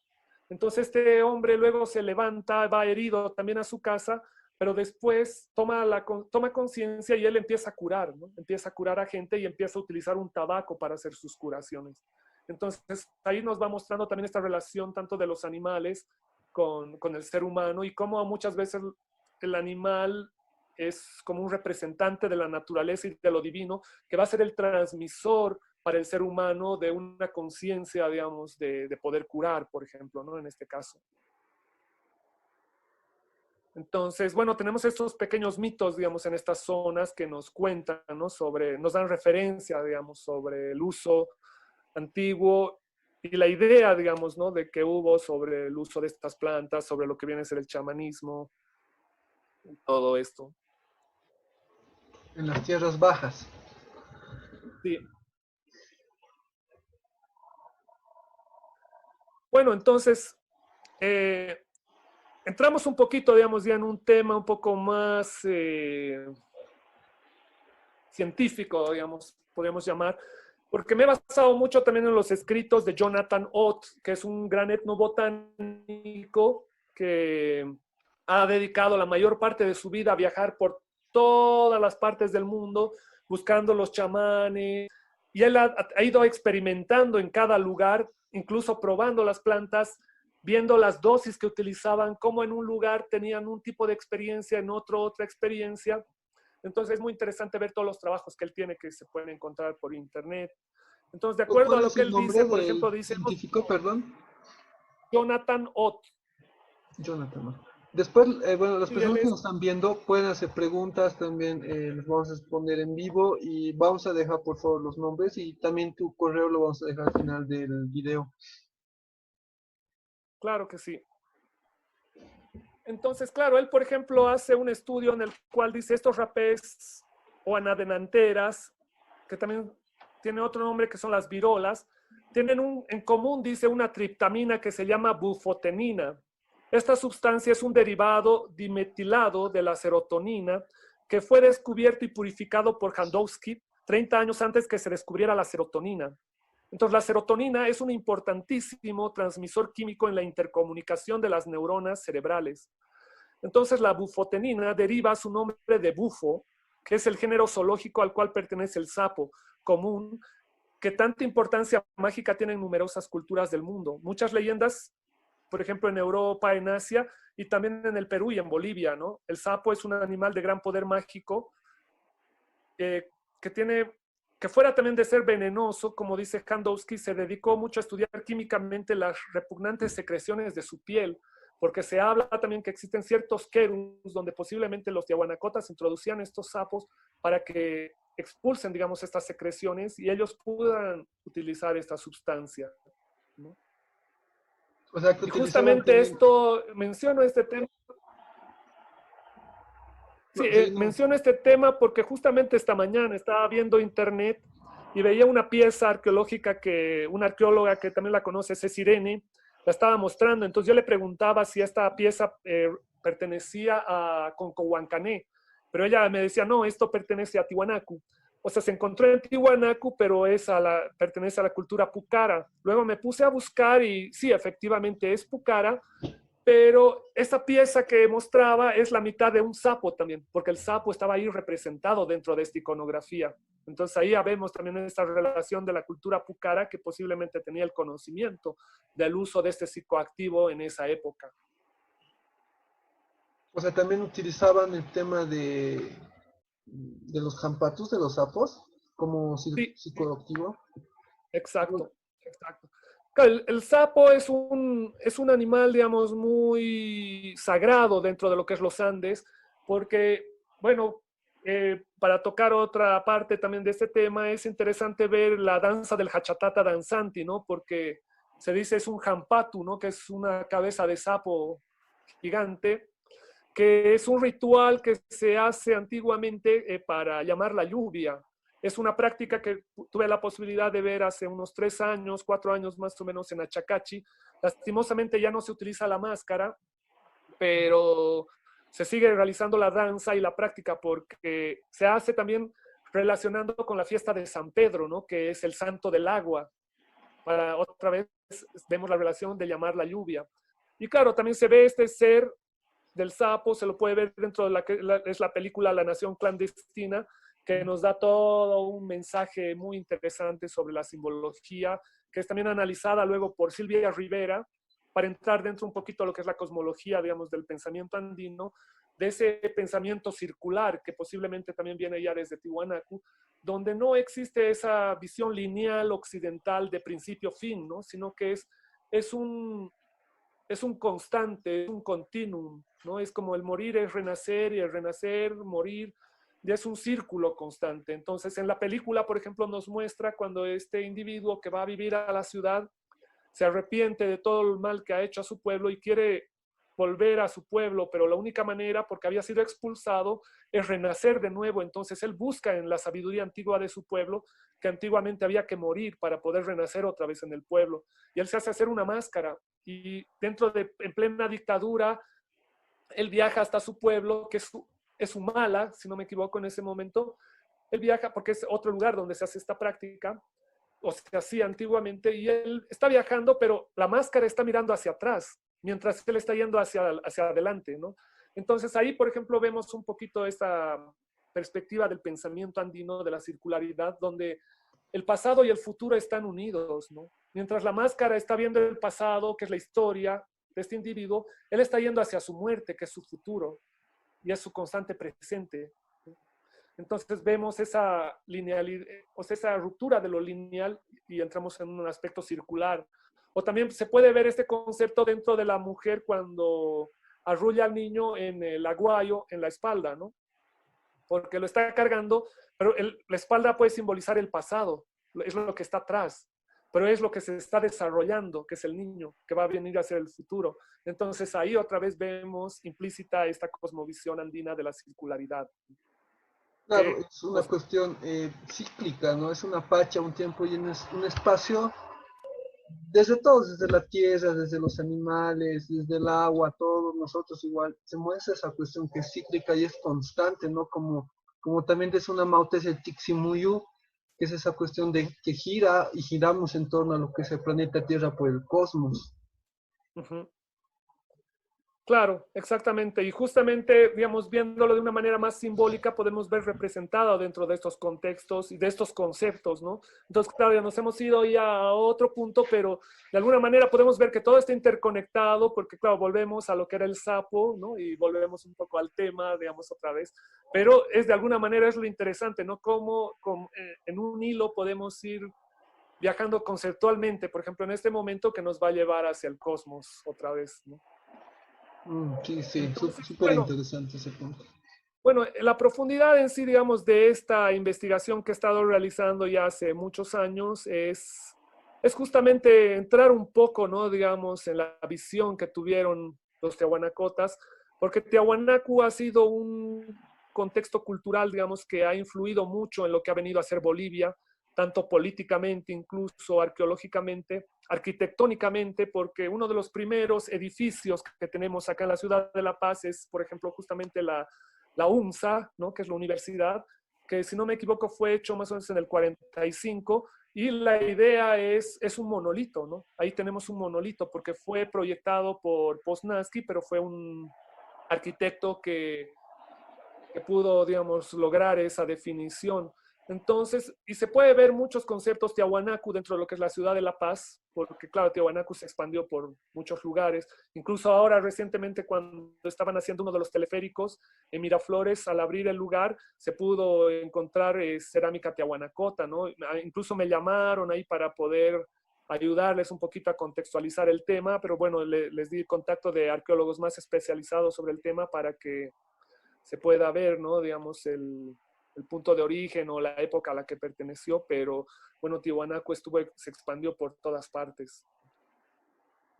Entonces este hombre luego se levanta, va herido también a su casa, pero después toma conciencia y él empieza a curar, ¿no? Empieza a curar a gente y empieza a utilizar un tabaco para hacer sus curaciones. Entonces ahí nos va mostrando también esta relación tanto de los animales con el ser humano y cómo muchas veces el animal es como un representante de la naturaleza y de lo divino, que va a ser el transmisor para el ser humano de una conciencia, digamos, de poder curar, por ejemplo, ¿no? En este caso. Entonces, bueno, tenemos estos pequeños mitos, digamos, en estas zonas que nos cuentan, ¿no? Nos dan referencia, digamos, sobre el uso antiguo y la idea, digamos, ¿no? De que hubo sobre el uso de estas plantas, sobre lo que viene a ser el chamanismo, todo esto. En las tierras bajas. Sí. Bueno, entonces, entramos un poquito, digamos, ya en un tema un poco más científico, digamos, podríamos llamar, porque me he basado mucho también en los escritos de Jonathan Ott, que es un gran etnobotánico que ha dedicado la mayor parte de su vida a viajar por todas las partes del mundo, buscando los chamanes, y él ha ido experimentando en cada lugar, incluso probando las plantas, viendo las dosis que utilizaban, cómo en un lugar tenían un tipo de experiencia, en otro otra experiencia. Entonces es muy interesante ver todos los trabajos que él tiene que se pueden encontrar por internet. Entonces, de acuerdo a ¿Cuál lo es que el él nombre dice, por del ejemplo, dice científico, perdón? Jonathan Ott. Jonathan. ¿No? Después, bueno, las Sí, él personas que es, nos están viendo pueden hacer preguntas también, les vamos a responder en vivo y vamos a dejar por favor los nombres y también tu correo lo vamos a dejar al final del video. claro que sí. Entonces, claro, él, por ejemplo, hace un estudio en el cual dice estos rapés o anadenanteras, que también tiene otro nombre que son las virolas, tienen en común, dice, una triptamina que se llama bufotenina. Esta sustancia es un derivado dimetilado de la serotonina que fue descubierto y purificado por Handowski 30 años antes que se descubriera la serotonina. Entonces, la serotonina es un importantísimo transmisor químico en la intercomunicación de las neuronas cerebrales. Entonces, la bufotenina deriva su nombre de bufo, que es el género zoológico al cual pertenece el sapo común, que tanta importancia mágica tiene en numerosas culturas del mundo. Muchas leyendas, por ejemplo, en Europa, en Asia y también en el Perú y en Bolivia, ¿no? El sapo es un animal de gran poder mágico que tiene que fuera también de ser venenoso, como dice Handowski, se dedicó mucho a estudiar químicamente las repugnantes secreciones de su piel, porque se habla también que existen ciertos querus donde posiblemente los tiahuanacotas introducían estos sapos para que expulsen, digamos, estas secreciones y ellos puedan utilizar esta sustancia, ¿no? O sea, que Y utilizaban justamente también... esto, menciono este tema. Sí, No, sí, no. menciono este tema porque justamente esta mañana estaba viendo internet y veía una pieza arqueológica que una arqueóloga que también la conoce, Ceci Irene, la estaba mostrando. Entonces yo le preguntaba si esta pieza pertenecía a Concohuancané, pero ella me decía, no, esto pertenece a Tiwanaku. O sea, se encontró en Tiwanaku, pero pertenece a la cultura pucara. Luego me puse a buscar y sí, efectivamente es pucara, pero esa pieza que mostraba es la mitad de un sapo también, porque el sapo estaba ahí representado dentro de esta iconografía. Entonces ahí vemos también esta relación de la cultura pucara que posiblemente tenía el conocimiento del uso de este psicoactivo en esa época. O sea, también utilizaban el tema de los jampatus, de los sapos, como Sí, psicoactivo. exacto, exacto. El sapo es un animal, digamos, muy sagrado dentro de lo que es los Andes, porque, bueno, para tocar otra parte también de este tema, es interesante ver la danza del Hachatata danzanti, ¿no? Porque se dice es un jampatu, ¿no? Que es una cabeza de sapo gigante, que es un ritual que se hace antiguamente para llamar la lluvia. Es una práctica que tuve la posibilidad de ver hace unos 3 años, 4 años más o menos en Achacachi. Lastimosamente ya no se utiliza la máscara, pero se sigue realizando la danza y la práctica porque se hace también relacionando con la fiesta de San Pedro, ¿no? Que es el santo del agua. Para otra vez vemos la relación de llamar la lluvia. Y claro, también se ve este ser del sapo, se lo puede ver dentro de es la película La Nación Clandestina, que nos da todo un mensaje muy interesante sobre la simbología, que es también analizada luego por Silvia Rivera, para entrar dentro un poquito de lo que es la cosmología, digamos, del pensamiento andino, de ese pensamiento circular que posiblemente también viene ya desde Tiwanaku, donde no existe esa visión lineal occidental de principio-fin, ¿no? Sino que es un, es un constante, es un continuum, ¿no? Es como el morir es renacer y el renacer, morir, ya es un círculo constante. Entonces, en la película, por ejemplo, nos muestra cuando este individuo que va a vivir a la ciudad se arrepiente de todo el mal que ha hecho a su pueblo y quiere volver a su pueblo, pero la única manera, porque había sido expulsado, es renacer de nuevo. Entonces él busca en la sabiduría antigua de su pueblo que antiguamente había que morir para poder renacer otra vez en el pueblo. Y él se hace hacer una máscara y en plena dictadura, él viaja hasta su pueblo, que es Humala, si no me equivoco en ese momento. Él viaja porque es otro lugar donde se hace esta práctica, o se hacía antiguamente, y él está viajando, pero la máscara está mirando hacia atrás, mientras él está yendo hacia adelante, ¿no? Entonces ahí, por ejemplo, vemos un poquito esta perspectiva del pensamiento andino, de la circularidad, donde el pasado y el futuro están unidos, ¿no? Mientras la máscara está viendo el pasado, que es la historia de este individuo, él está yendo hacia su muerte, que es su futuro, y es su constante presente. Entonces vemos esa linealidad, o sea, esa ruptura de lo lineal y entramos en un aspecto circular. O también se puede ver este concepto dentro de la mujer cuando arrulla al niño en el aguayo, en la espalda, ¿no? Porque lo está cargando, pero la espalda puede simbolizar el pasado, es lo que está atrás, pero es lo que se está desarrollando, que es el niño, que va a venir a ser el futuro. Entonces ahí otra vez vemos implícita esta cosmovisión andina de la circularidad. Claro, es una cuestión cíclica, ¿no? Es una facha, un tiempo y un espacio, desde todos, desde la tierra, desde los animales, desde el agua, todos nosotros igual, se muestra esa cuestión que es cíclica y es constante, ¿no? Como también es una mautese de Tiximuyu, que es esa cuestión de que gira y giramos en torno a lo que es el planeta Tierra por el cosmos. Uh-huh. Claro, exactamente. Y justamente, digamos, viéndolo de una manera más simbólica, podemos ver representado dentro de estos contextos y de estos conceptos, ¿no? Entonces, claro, ya nos hemos ido ya a otro punto, pero de alguna manera podemos ver que todo está interconectado, porque, claro, volvemos a lo que era el sapo, ¿no? Y volvemos un poco al tema, digamos, otra vez. Pero de alguna manera es lo interesante, ¿no? Cómo en un hilo podemos ir viajando conceptualmente, por ejemplo, en este momento que nos va a llevar hacia el cosmos otra vez, ¿no? Sí, sí, Entonces, súper bueno, interesante ese punto. bueno, la profundidad en sí, digamos, de esta investigación que he estado realizando ya hace muchos años es justamente entrar un poco, ¿no? Digamos, en la visión que tuvieron los tiahuanacotas, porque Tiahuanacu ha sido un contexto cultural, digamos, que ha influido mucho en lo que ha venido a ser Bolivia, tanto políticamente, incluso arqueológicamente, arquitectónicamente, porque uno de los primeros edificios que tenemos acá en la ciudad de La Paz es, por ejemplo, justamente la UNSA, ¿no? Que es la universidad, que si no me equivoco fue hecho más o menos en el 45, y la idea es un monolito, ¿no? Ahí tenemos un monolito porque fue proyectado por Poznański, pero fue un arquitecto que pudo, digamos, lograr esa definición. Entonces, y se puede ver muchos conceptos Tiahuanacu dentro de lo que es la ciudad de La Paz, porque claro, Tiahuanacu se expandió por muchos lugares. Incluso ahora, recientemente, cuando estaban haciendo uno de los teleféricos en Miraflores, al abrir el lugar, se pudo encontrar cerámica tiahuanacota, ¿no? Incluso me llamaron ahí para poder ayudarles un poquito a contextualizar el tema, pero bueno, les di contacto de arqueólogos más especializados sobre el tema para que se pueda ver, ¿no? Digamos, el punto de origen o la época a la que perteneció, pero bueno, Tiwanaku se expandió por todas partes.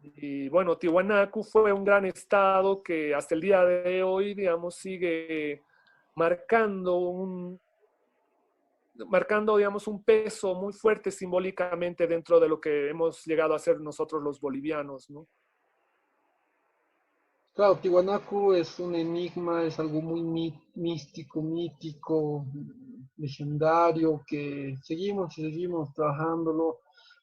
Y bueno, Tiwanaku fue un gran estado que hasta el día de hoy, digamos, sigue marcando marcando, digamos, un peso muy fuerte simbólicamente dentro de lo que hemos llegado a ser nosotros los bolivianos, ¿no? Claro, Tiwanaku es un enigma, es algo muy místico, mítico, legendario, que seguimos y seguimos trabajándolo,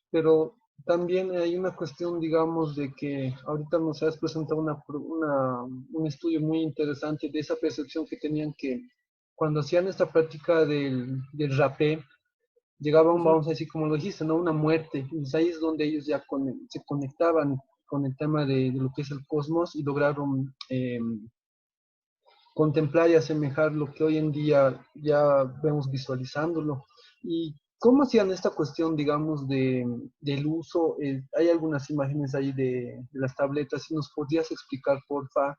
pero también hay una cuestión, digamos, de que ahorita nos has presentado un estudio muy interesante de esa percepción que tenían que cuando hacían esta práctica del rapé, llegaban, Ujú. vamos a decir, como lo dijiste, ¿no? Una muerte. Y pues ahí es donde ellos ya se conectaban con el tema de lo que es el cosmos y lograron contemplar y asemejar lo que hoy en día ya vemos visualizándolo. ¿Y cómo hacían esta cuestión, digamos, del uso? Hay algunas imágenes ahí de las tabletas, si nos podrías explicar, porfa,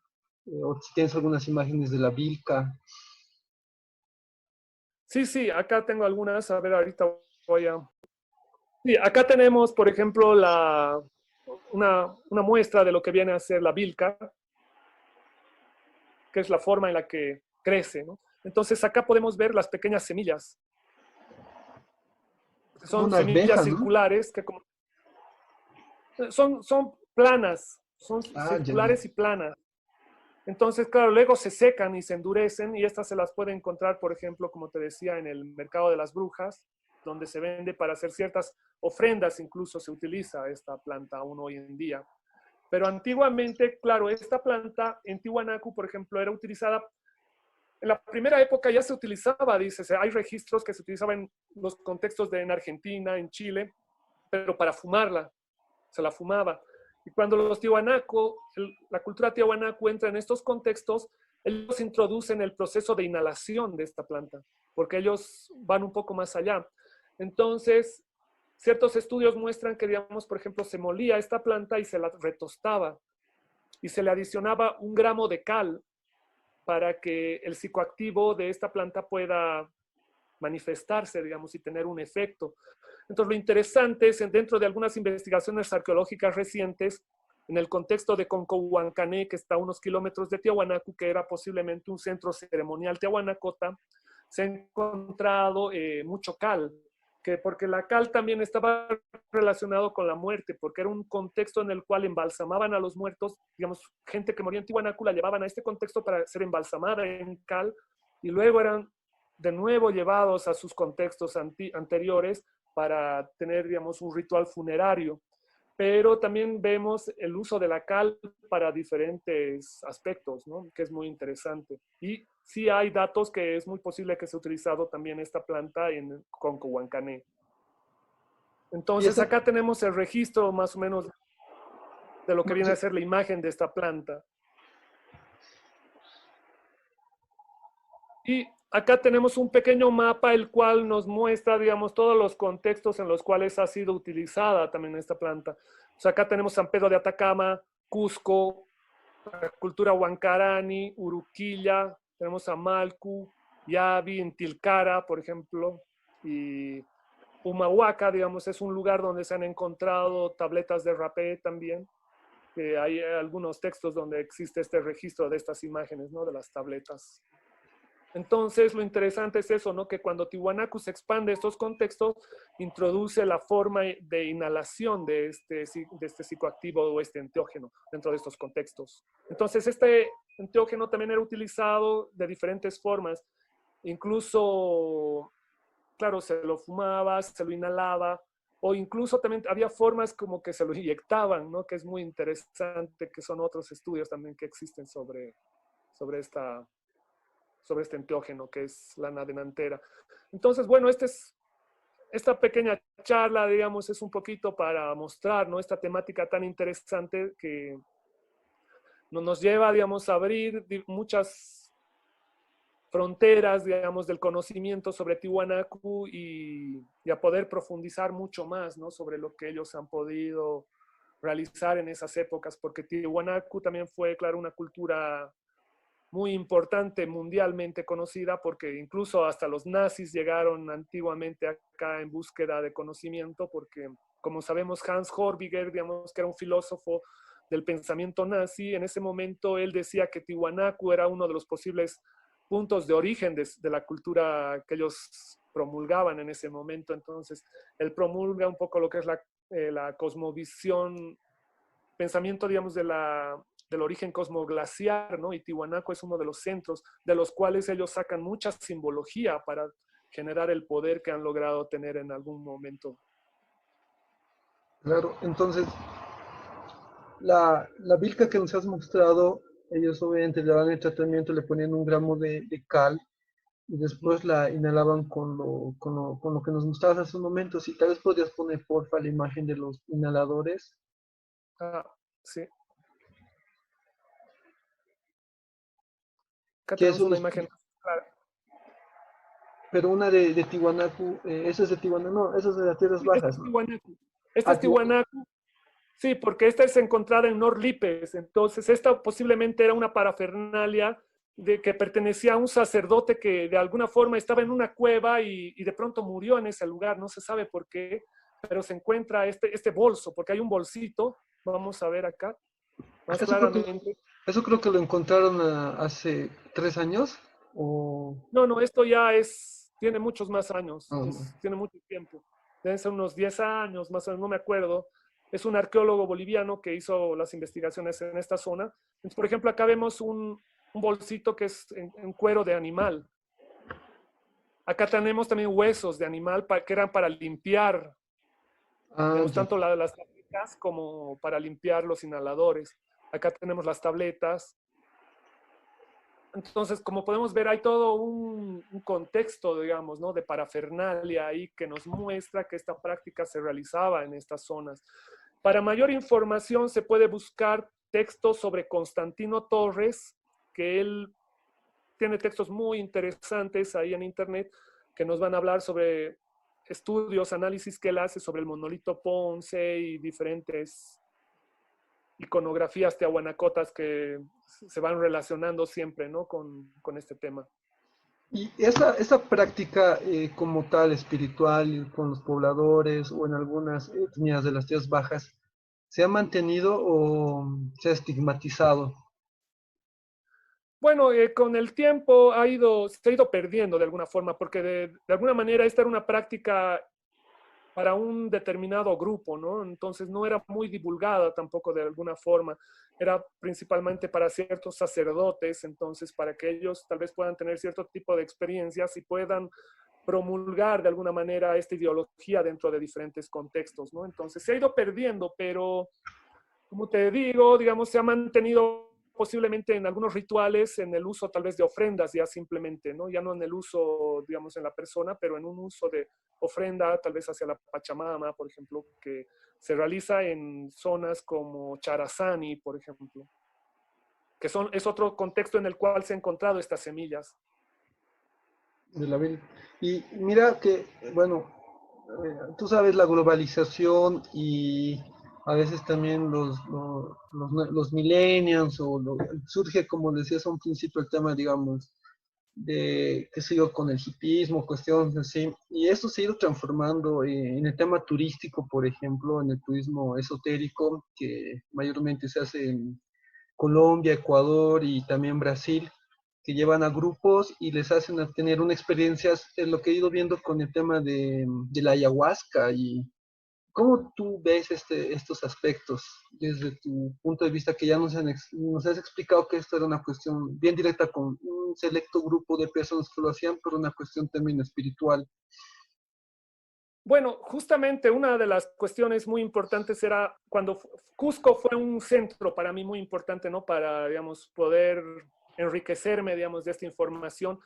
o si tienes algunas imágenes de la Vilca. Sí, sí, acá tengo algunas. A ver, ahorita voy a... Sí, acá tenemos, por ejemplo, una muestra de lo que viene a ser la bilca, que es la forma en la que crece, ¿no? Entonces acá podemos ver las pequeñas semillas. Como Son una semillas arveja, ¿no? circulares que son planas, son Ah, ya, ya. circulares y planas. Entonces, claro, luego se secan y se endurecen y estas se las puede encontrar, por ejemplo, como te decía, en el mercado de las brujas, donde se vende para hacer ciertas ofrendas, incluso se utiliza esta planta aún hoy en día. Pero antiguamente, claro, esta planta en Tiwanaku, por ejemplo, era utilizada, en la primera época ya se utilizaba, dice, hay registros que se utilizaban en los contextos en Argentina, en Chile, pero para fumarla, se la fumaba. Y cuando los tiwanaku, la cultura tiwanaku entra en estos contextos, ellos introducen el proceso de inhalación de esta planta, porque ellos van un poco más allá. Entonces, ciertos estudios muestran que, digamos, por ejemplo, se molía esta planta y se la retostaba y se le adicionaba 1 gramo de cal para que el psicoactivo de esta planta pueda manifestarse, digamos, y tener un efecto. Entonces, lo interesante es, dentro de algunas investigaciones arqueológicas recientes, en el contexto de Concohuancané, que está a unos kilómetros de Tiahuanacu, que era posiblemente un centro ceremonial tiahuanacota, se ha encontrado mucho cal, que porque la cal también estaba relacionado con la muerte, porque era un contexto en el cual embalsamaban a los muertos, digamos, gente que moría en Tiahuanacu la llevaban a este contexto para ser embalsamada en cal, y luego eran de nuevo llevados a sus contextos anteriores para tener, digamos, un ritual funerario. Pero también vemos el uso de la cal para diferentes aspectos, ¿no? Que es muy interesante. Y sí hay datos que es muy posible que se ha utilizado también esta planta en Concohuancané. Y Entonces esta, acá tenemos el registro más o menos de lo que no, viene a sí, ser la imagen de esta planta. Y acá tenemos un pequeño mapa el cual nos muestra, digamos, todos los contextos en los cuales ha sido utilizada también esta planta. O sea, acá tenemos San Pedro de Atacama, Cusco, la cultura Huancarani, Uruquilla, tenemos Amalcu, Yavi, en Tilcara, por ejemplo, y Humahuaca, digamos, es un lugar donde se han encontrado tabletas de rapé también. Hay algunos textos donde existe este registro de estas imágenes, ¿no? De las tabletas. Entonces, lo interesante es eso, ¿no? Que cuando Tiwanaku se expande estos contextos, introduce la forma de inhalación de este psicoactivo o este enteógeno dentro de estos contextos. Entonces, este enteógeno también era utilizado de diferentes formas. Incluso, claro, se lo fumaba, se lo inhalaba, o incluso también había formas como que se lo inyectaban, ¿no? Que es muy interesante, que son otros estudios también que existen sobre sobre este enteógeno que es la nadenantera. Entonces, bueno, esta pequeña charla, digamos, es un poquito para mostrar, ¿no? Esta temática tan interesante que nos lleva, digamos, a abrir muchas fronteras, digamos, del conocimiento sobre Tiwanaku y a poder profundizar mucho más, ¿no? Sobre lo que ellos han podido realizar en esas épocas, porque Tiwanaku también fue, claro, una cultura muy importante, mundialmente conocida, porque incluso hasta los nazis llegaron antiguamente acá en búsqueda de conocimiento, porque como sabemos Hans Horbiger, digamos que era un filósofo del pensamiento nazi, en ese momento él decía que Tiwanaku era uno de los posibles puntos de origen de la cultura que ellos promulgaban en ese momento. Entonces, él promulga un poco lo que es la cosmovisión, pensamiento, digamos, del origen cosmoglaciar, ¿no? Y Tiwanaku es uno de los centros de los cuales ellos sacan mucha simbología para generar el poder que han logrado tener en algún momento. Claro, entonces la vilca que nos has mostrado, ellos obviamente le daban el tratamiento, le ponían 1 gramo de cal y después la inhalaban con lo que nos mostrabas hace un momento. Si tal vez podrías poner, porfa, la imagen de los inhaladores. Ah, sí. Acá Que tenemos eso una los, imagen clara. pero una de Tiwanaku, esa es de Tiwanaku, no, esa es de las tierras Este bajas, es ¿no? Tiwanaku. Este Ah, es Tiwanaku. Sí, porque esta es encontrada en Norlipes. Entonces, esta posiblemente era una parafernalia que pertenecía a un sacerdote que de alguna forma estaba en una cueva y de pronto murió en ese lugar. No se sabe por qué, pero se encuentra este bolso, porque hay un bolsito. Vamos a ver acá más eso creo que, claramente. eso creo que lo encontraron hace 3 años, o... No, no, esto ya tiene muchos más años, ah, tiene mucho tiempo. Deben ser unos 10 años, más o menos, no me acuerdo. Es un arqueólogo boliviano que hizo las investigaciones en esta zona. Entonces, por ejemplo, acá vemos un bolsito que es en cuero de animal. Acá tenemos también huesos de animal que eran para limpiar, digamos, ya. tanto las tabletas como para limpiar los inhaladores. Acá tenemos las tabletas. Entonces, como podemos ver, hay todo un contexto, digamos, ¿no? De parafernalia ahí que nos muestra que esta práctica se realizaba en estas zonas. Para mayor información se puede buscar textos sobre Constantino Torres, que él tiene textos muy interesantes ahí en internet que nos van a hablar sobre estudios, análisis que él hace sobre el monolito Ponce y diferentes iconografías tiahuanacotas que se van relacionando siempre, ¿no? con este tema. Y esa práctica como tal, espiritual, con los pobladores o en algunas etnias de las tierras bajas, ¿se ha mantenido o se ha estigmatizado? Bueno, con el tiempo se ha ido perdiendo de alguna forma, porque de alguna manera esta era una práctica para un determinado grupo, ¿no? Entonces no era muy divulgada tampoco de alguna forma, era principalmente para ciertos sacerdotes, entonces para que ellos tal vez puedan tener cierto tipo de experiencias y puedan promulgar de alguna manera esta ideología dentro de diferentes contextos, ¿no? Entonces se ha ido perdiendo, pero como te digo, digamos, se ha mantenido posiblemente en algunos rituales, en el uso tal vez de ofrendas ya simplemente, ¿no? Ya no en el uso, digamos, en la persona, pero en un uso de ofrenda tal vez hacia la Pachamama, por ejemplo, que se realiza en zonas como Charazani, por ejemplo, que es otro contexto en el cual se han encontrado estas semillas. De la Biblia. Y mira que, bueno, tú sabes, la globalización y a veces también los millennials surge, como decías a un principio, el tema, digamos, de, qué sé yo, con el hipismo, cuestiones así. Y esto se ha ido transformando en el tema turístico, por ejemplo, en el turismo esotérico, que mayormente se hace en Colombia, Ecuador y también Brasil, que llevan a grupos y les hacen tener una experiencia, es lo que he ido viendo con el tema de la ayahuasca. Y cómo tú ves estos aspectos desde tu punto de vista, que ya nos has explicado que esto era una cuestión bien directa con un selecto grupo de personas que lo hacían, pero una cuestión también espiritual. Bueno, justamente una de las cuestiones muy importantes era cuando Cusco fue un centro para mí muy importante, ¿no? Para, digamos, poder enriquecerme, digamos, de esta información,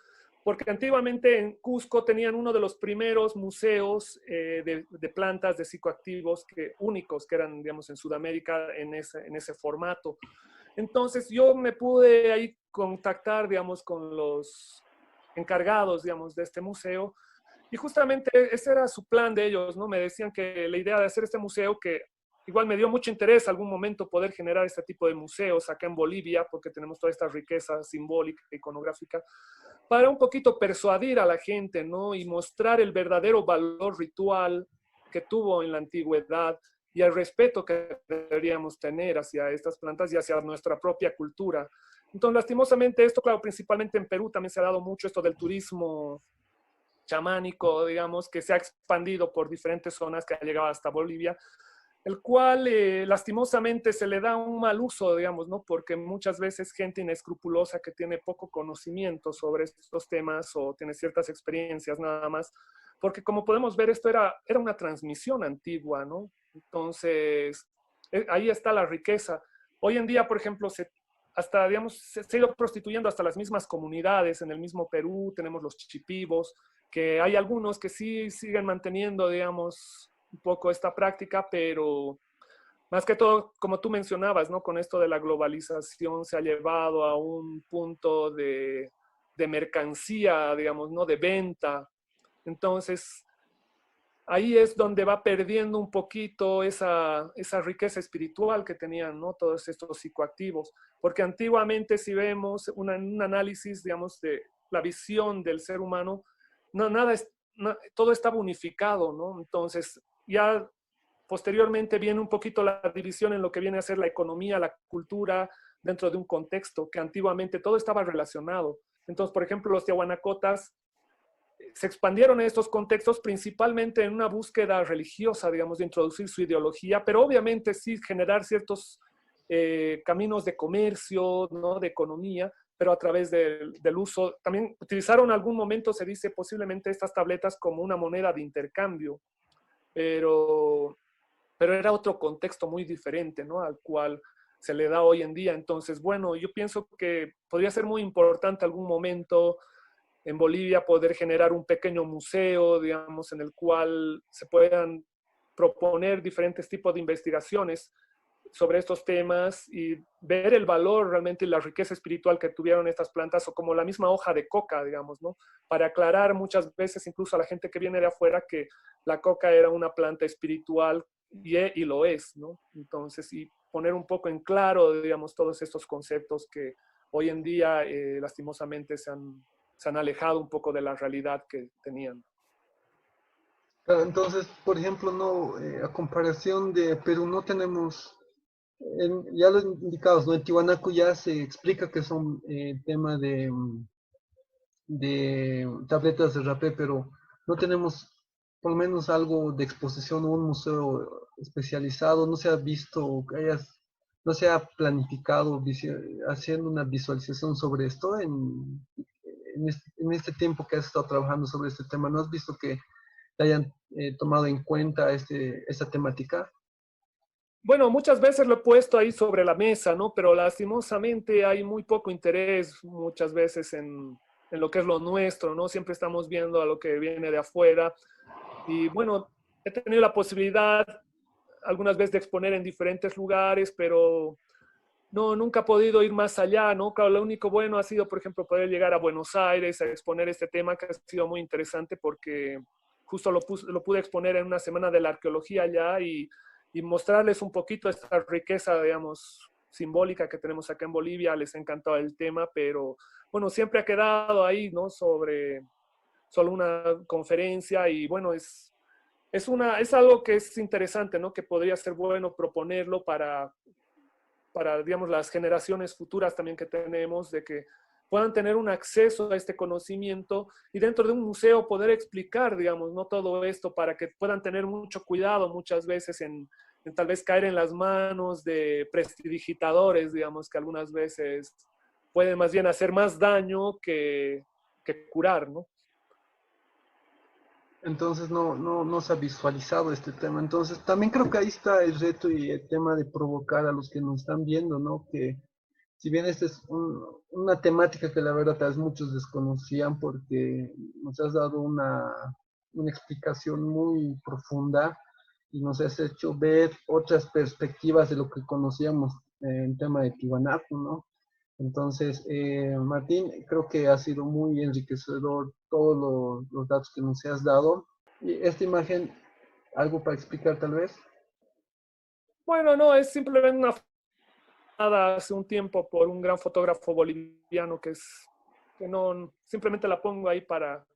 porque antiguamente en Cusco tenían uno de los primeros museos de plantas, de psicoactivos únicos que eran, digamos, en Sudamérica en ese formato. Entonces yo me pude ahí contactar, digamos, con los encargados, digamos, de este museo y justamente ese era su plan de ellos, ¿no? Me decían que la idea de hacer este museo, que igual me dio mucho interés algún momento poder generar este tipo de museos acá en Bolivia, porque tenemos toda esta riqueza simbólica, iconográfica, para un poquito persuadir a la gente, ¿no? Y mostrar el verdadero valor ritual que tuvo en la antigüedad y el respeto que deberíamos tener hacia estas plantas y hacia nuestra propia cultura. Entonces, lastimosamente, esto, claro, principalmente en Perú también se ha dado mucho esto del turismo chamánico, digamos, que se ha expandido por diferentes zonas, que ha llegado hasta Bolivia, el cual lastimosamente se le da un mal uso, digamos, ¿no? Porque muchas veces gente inescrupulosa que tiene poco conocimiento sobre estos temas o tiene ciertas experiencias nada más, porque como podemos ver, esto era una transmisión antigua, ¿no? Entonces, ahí está la riqueza. Hoy en día, por ejemplo, hasta, digamos, se ha ido prostituyendo hasta las mismas comunidades. En el mismo Perú tenemos los chichipivos, que hay algunos que sí siguen manteniendo, digamos, un poco esta práctica, pero más que todo, como tú mencionabas, ¿no? Con esto de la globalización se ha llevado a un punto de mercancía, digamos, ¿no? De venta. Entonces, ahí es donde va perdiendo un poquito esa riqueza espiritual que tenían, ¿no? Todos estos psicoactivos. Porque antiguamente, si vemos un análisis, digamos, de la visión del ser humano, no, todo estaba unificado, ¿no? Entonces, ya posteriormente viene un poquito la división en lo que viene a ser la economía, la cultura, dentro de un contexto, que antiguamente todo estaba relacionado. Entonces, por ejemplo, los tiahuanacotas se expandieron en estos contextos principalmente en una búsqueda religiosa, digamos, de introducir su ideología, pero obviamente sí generar ciertos caminos de comercio, ¿no? De economía, pero a través del uso. También utilizaron en algún momento, se dice posiblemente estas tabletas como una moneda de intercambio, pero, pero era otro contexto muy diferente, ¿no? Al cual se le da hoy en día. Entonces, bueno, yo pienso que podría ser muy importante algún momento en Bolivia poder generar un pequeño museo, digamos, en el cual se puedan proponer diferentes tipos de investigaciones sobre estos temas y ver el valor realmente y la riqueza espiritual que tuvieron estas plantas, o como la misma hoja de coca, digamos, ¿no? Para aclarar muchas veces incluso a la gente que viene de afuera que la coca era una planta espiritual y lo es, ¿no? Entonces, y poner un poco en claro, digamos, todos estos conceptos que hoy en día lastimosamente se han alejado un poco de la realidad que tenían. Claro, entonces, por ejemplo, no, a comparación de Perú, no tenemos, ya lo indicados, ¿no? En Tiwanaku ya se explica que son tema de tabletas de rapé, pero no tenemos por lo menos algo de exposición o un museo especializado, no se ha visto, no se ha planificado haciendo una visualización sobre esto en este tiempo que has estado trabajando sobre este tema. ¿No has visto que hayan tomado en cuenta esta temática? Bueno, muchas veces lo he puesto ahí sobre la mesa, ¿no? Pero lastimosamente hay muy poco interés muchas veces en lo que es lo nuestro, ¿no? Siempre estamos viendo a lo que viene de afuera. Y bueno, he tenido la posibilidad algunas veces de exponer en diferentes lugares, pero no, nunca he podido ir más allá, ¿no? Claro, lo único bueno ha sido, por ejemplo, poder llegar a Buenos Aires a exponer este tema, que ha sido muy interesante porque justo lo pude exponer en una semana de la arqueología allá y mostrarles un poquito esta riqueza, digamos, simbólica que tenemos acá en Bolivia. Les ha encantado el tema, pero bueno, siempre ha quedado ahí, ¿no? Sobre solo una conferencia y bueno, es algo que es interesante, ¿no? Que podría ser bueno proponerlo para, digamos, las generaciones futuras también que tenemos, de que puedan tener un acceso a este conocimiento y dentro de un museo poder explicar, digamos, no todo esto, para que puedan tener mucho cuidado muchas veces en tal vez caer en las manos de prestidigitadores, digamos, que algunas veces pueden más bien hacer más daño que curar, ¿no? Entonces no se ha visualizado este tema. Entonces también creo que ahí está el reto y el tema de provocar a los que nos están viendo, ¿no? Que si bien esta es una temática que la verdad tal vez muchos desconocían porque nos has dado una explicación muy profunda y nos has hecho ver otras perspectivas de lo que conocíamos en tema de Tiwanaku, ¿no? Entonces, Martín, creo que ha sido muy enriquecedor todos los datos que nos has dado. Y esta imagen, ¿algo para explicar tal vez? Bueno, no, es simplemente una foto hace un tiempo por un gran fotógrafo boliviano que no, simplemente la pongo ahí para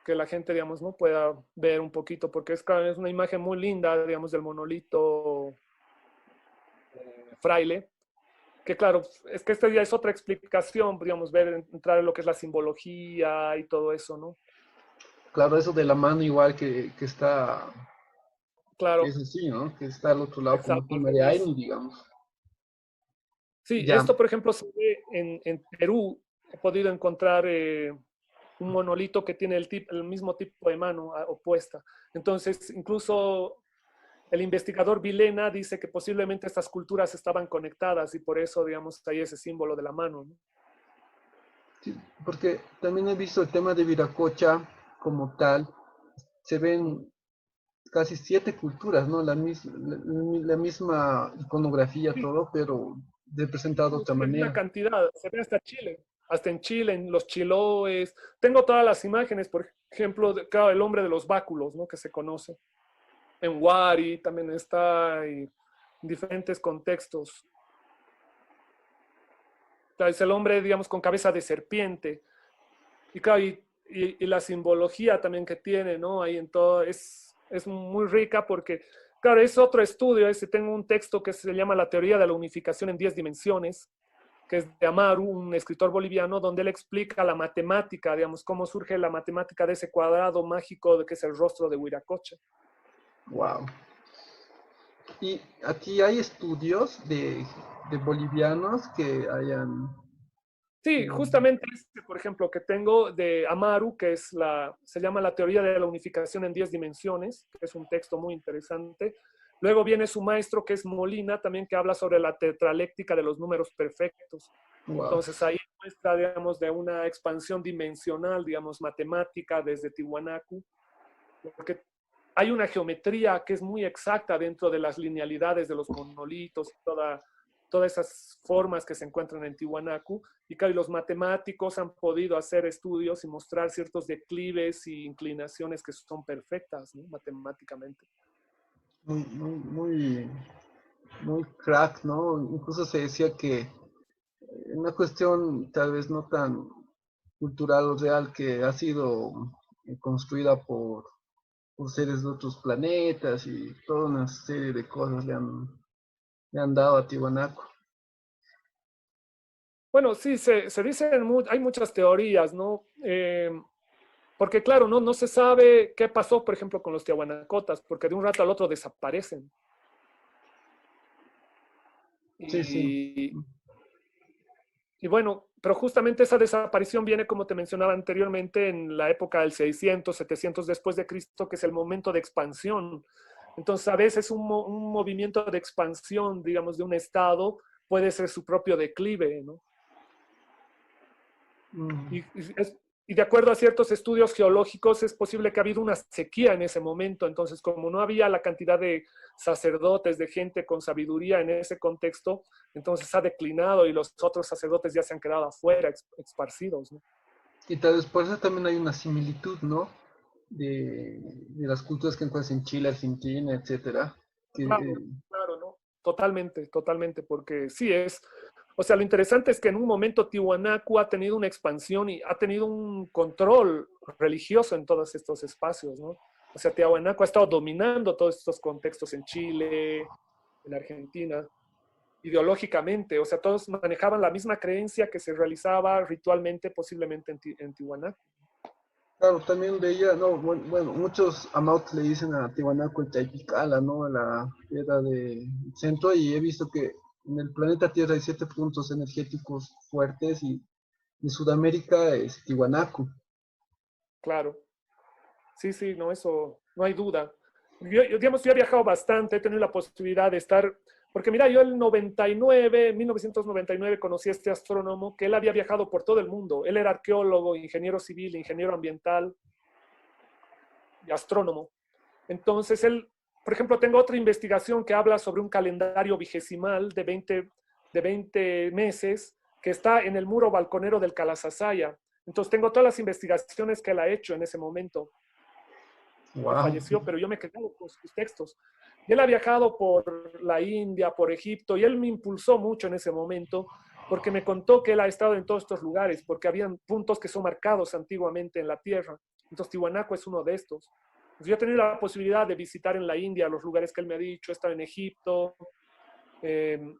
que la gente, digamos, no pueda ver un poquito, porque claro, es una imagen muy linda, digamos, del monolito fraile. que claro, es que este día es otra explicación, podríamos ver, entrar en lo que es la simbología y todo eso, ¿no? Claro, eso de la mano igual que está, Claro, es así, ¿no? Que está al otro lado como exacto, al tema de revés. Ainu, digamos. Sí, Ya, esto, por ejemplo, se ve en Perú. He podido encontrar un monolito que tiene el mismo tipo de mano opuesta. Entonces, incluso el investigador Vilena dice que posiblemente estas culturas estaban conectadas y por eso, digamos, hay ese símbolo de la mano, ¿no? sí, porque también he visto el tema de Viracocha como tal. Se ven casi 7 culturas, ¿no? La misma iconografía, Sí, todo, pero representado de otra se ve una manera. cantidad, se ve hasta Chile, hasta en Chile, en los chiloes. Tengo todas las imágenes, por ejemplo, claro, el hombre de los báculos, ¿no? Que se conoce. En Wari también está, y en diferentes contextos. Claro, es el hombre, digamos, con cabeza de serpiente. Y claro, y la simbología también que tiene, ¿no? Ahí en todo, es muy rica porque, claro, es otro estudio. Tengo un texto que se llama La teoría de la unificación en 10 dimensiones, que es de Amaru, un escritor boliviano, donde él explica la matemática, digamos, cómo surge la matemática de ese cuadrado mágico que es el rostro de Huiracocha. Wow. Y aquí hay estudios de bolivianos que hayan... Sí, eh, justamente este, por ejemplo, que tengo de Amaru, que se llama La teoría de la unificación en 10 dimensiones, que es un texto muy interesante. Luego viene su maestro, que es Molina, también que habla sobre la tetraléctica de los números perfectos. wow. Entonces ahí muestra, digamos, de una expansión dimensional, digamos, matemática desde Tiwanaku, porque hay una geometría que es muy exacta dentro de las linealidades de los monolitos y todas esas formas que se encuentran en Tiwanaku. Y claro, los matemáticos han podido hacer estudios y mostrar ciertos declives y inclinaciones que son perfectas, ¿no? Matemáticamente. Muy, muy, muy, muy crack, ¿no? Incluso se decía que una cuestión tal vez no tan cultural o real que ha sido construida por seres de otros planetas y toda una serie de cosas le han dado a Tiwanaku. Bueno, sí, se dicen, hay muchas teorías, ¿no? Porque claro, no se sabe qué pasó, por ejemplo, con los tiahuanacotas, porque de un rato al otro desaparecen. Sí, sí. Y, y bueno, pero justamente esa desaparición viene, como te mencionaba anteriormente, en la época del 600, 700 después de Cristo, que es el momento de expansión. Entonces, a veces un movimiento de expansión, digamos, de un estado puede ser su propio declive, ¿no? Mm. Y, y de acuerdo a ciertos estudios geológicos, es posible que ha habido una sequía en ese momento. Entonces, como no había la cantidad de sacerdotes, de gente con sabiduría en ese contexto, entonces ha declinado y los otros sacerdotes ya se han quedado afuera, esparcidos, ¿no? Y tal vez por eso también hay una similitud, ¿no? De las culturas que encuentras en Chile, Argentina, etcétera. Que, Claro, claro, ¿no? Totalmente, totalmente, porque sí es, o sea, lo interesante es que en un momento Tiwanaku ha tenido una expansión y ha tenido un control religioso en todos estos espacios, ¿no? O sea, Tiwanaku ha estado dominando todos estos contextos en Chile, en Argentina, ideológicamente, o sea, todos manejaban la misma creencia que se realizaba ritualmente, posiblemente en Tiwanaku. claro, también veía, no, bueno, muchos amauts le dicen a Tiwanaku el Taypicala, ¿no? La piedra de centro, y he visto que en el planeta Tierra hay 7 puntos energéticos fuertes y en Sudamérica es Tiwanaku. Claro. Sí, sí, no, eso, no hay duda. Digamos, yo he viajado bastante, he tenido la posibilidad de estar, porque mira, yo el 99, 1999 conocí a este astrónomo que él había viajado por todo el mundo. Él era arqueólogo, ingeniero civil, ingeniero ambiental y astrónomo. Entonces, él, por ejemplo, tengo otra investigación que habla sobre un calendario vigesimal de 20 meses que está en el muro balconero del Calasasaya. Entonces, tengo todas las investigaciones que él ha hecho en ese momento. Ya Wow. falleció, pero yo me he quedado con sus textos. Y él ha viajado por la India, por Egipto, y él me impulsó mucho en ese momento, porque me contó que él ha estado en todos estos lugares, porque habían puntos que son marcados antiguamente en la tierra. Entonces, Tiwanaku es uno de estos. Entonces, yo he tenido la posibilidad de visitar en la India los lugares que él me ha dicho, he estado en Egipto, eh,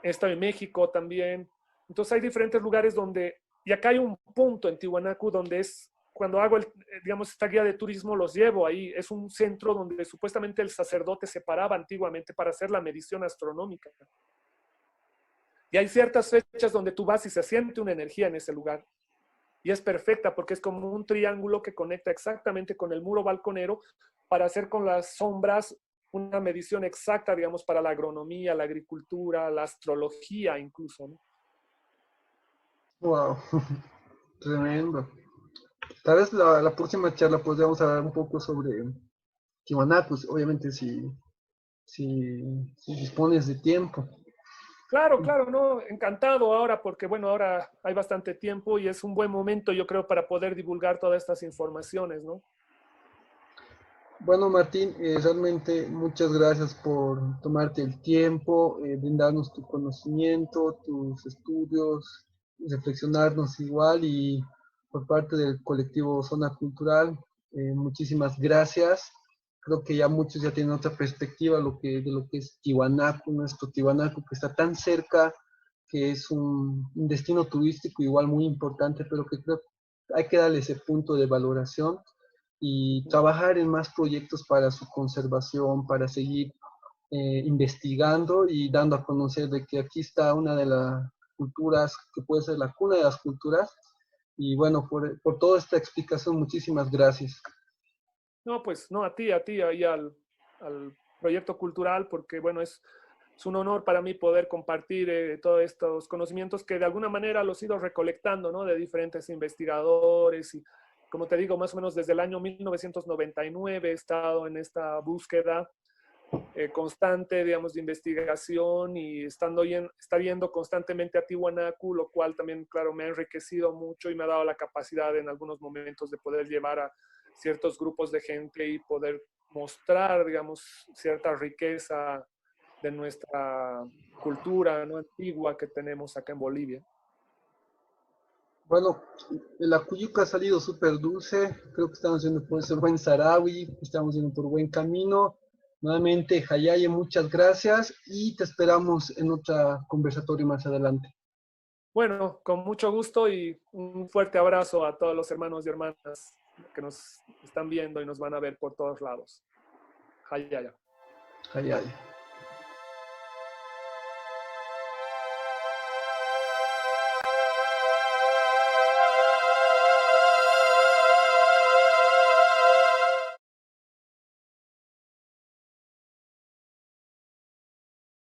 he estado en México también. Entonces hay diferentes lugares donde, y acá hay un punto en Tiwanaku donde es, cuando hago, digamos, esta guía de turismo, los llevo ahí. Es un centro donde supuestamente el sacerdote se paraba antiguamente para hacer la medición astronómica. Y hay ciertas fechas donde tú vas y se siente una energía en ese lugar. Y es perfecta porque es como un triángulo que conecta exactamente con el muro balconero para hacer con las sombras una medición exacta, digamos, para la agronomía, la agricultura, la astrología incluso, ¿no? Wow, tremendo. Tal vez la próxima charla podríamos hablar un poco sobre Tiwanaku, obviamente si dispones de tiempo. Claro, claro, no, encantado ahora porque, bueno, ahora hay bastante tiempo y es un buen momento, yo creo, para poder divulgar todas estas informaciones, ¿no? Bueno, Martín, realmente muchas gracias por tomarte el tiempo, brindarnos tu conocimiento, tus estudios, reflexionarnos igual y por parte del colectivo Zona Cultural, muchísimas gracias. Creo que ya muchos ya tienen otra perspectiva de lo que es Tiwanaku, nuestro Tiwanaku que está tan cerca, que es un destino turístico igual muy importante, pero que creo que hay que darle ese punto de valoración y trabajar en más proyectos para su conservación, para seguir investigando y dando a conocer de que aquí está una de las culturas que puede ser la cuna de las culturas. Y bueno, por toda esta explicación, muchísimas gracias. No, pues no, a ti, ahí al proyecto cultural, porque bueno, es un honor para mí poder compartir todos estos conocimientos que de alguna manera los he ido recolectando, ¿no? De diferentes investigadores y, como te digo, más o menos desde el año 1999 he estado en esta búsqueda constante, digamos, de investigación y está yendo constantemente a Tiwanaku, lo cual también, claro, me ha enriquecido mucho y me ha dado la capacidad en algunos momentos de poder llevar a ciertos grupos de gente y poder mostrar, digamos, cierta riqueza de nuestra cultura, ¿no? Antigua que tenemos acá en Bolivia. Bueno, la cuyuca ha salido súper dulce, creo que estamos yendo por ese buen Sarawi, estamos yendo por buen camino. Nuevamente, Hayaye, muchas gracias y te esperamos en otra conversatorio más adelante. Bueno, con mucho gusto y un fuerte abrazo a todos los hermanos y hermanas que nos están viendo y nos van a ver por todos lados. Hayaya. Hayaye.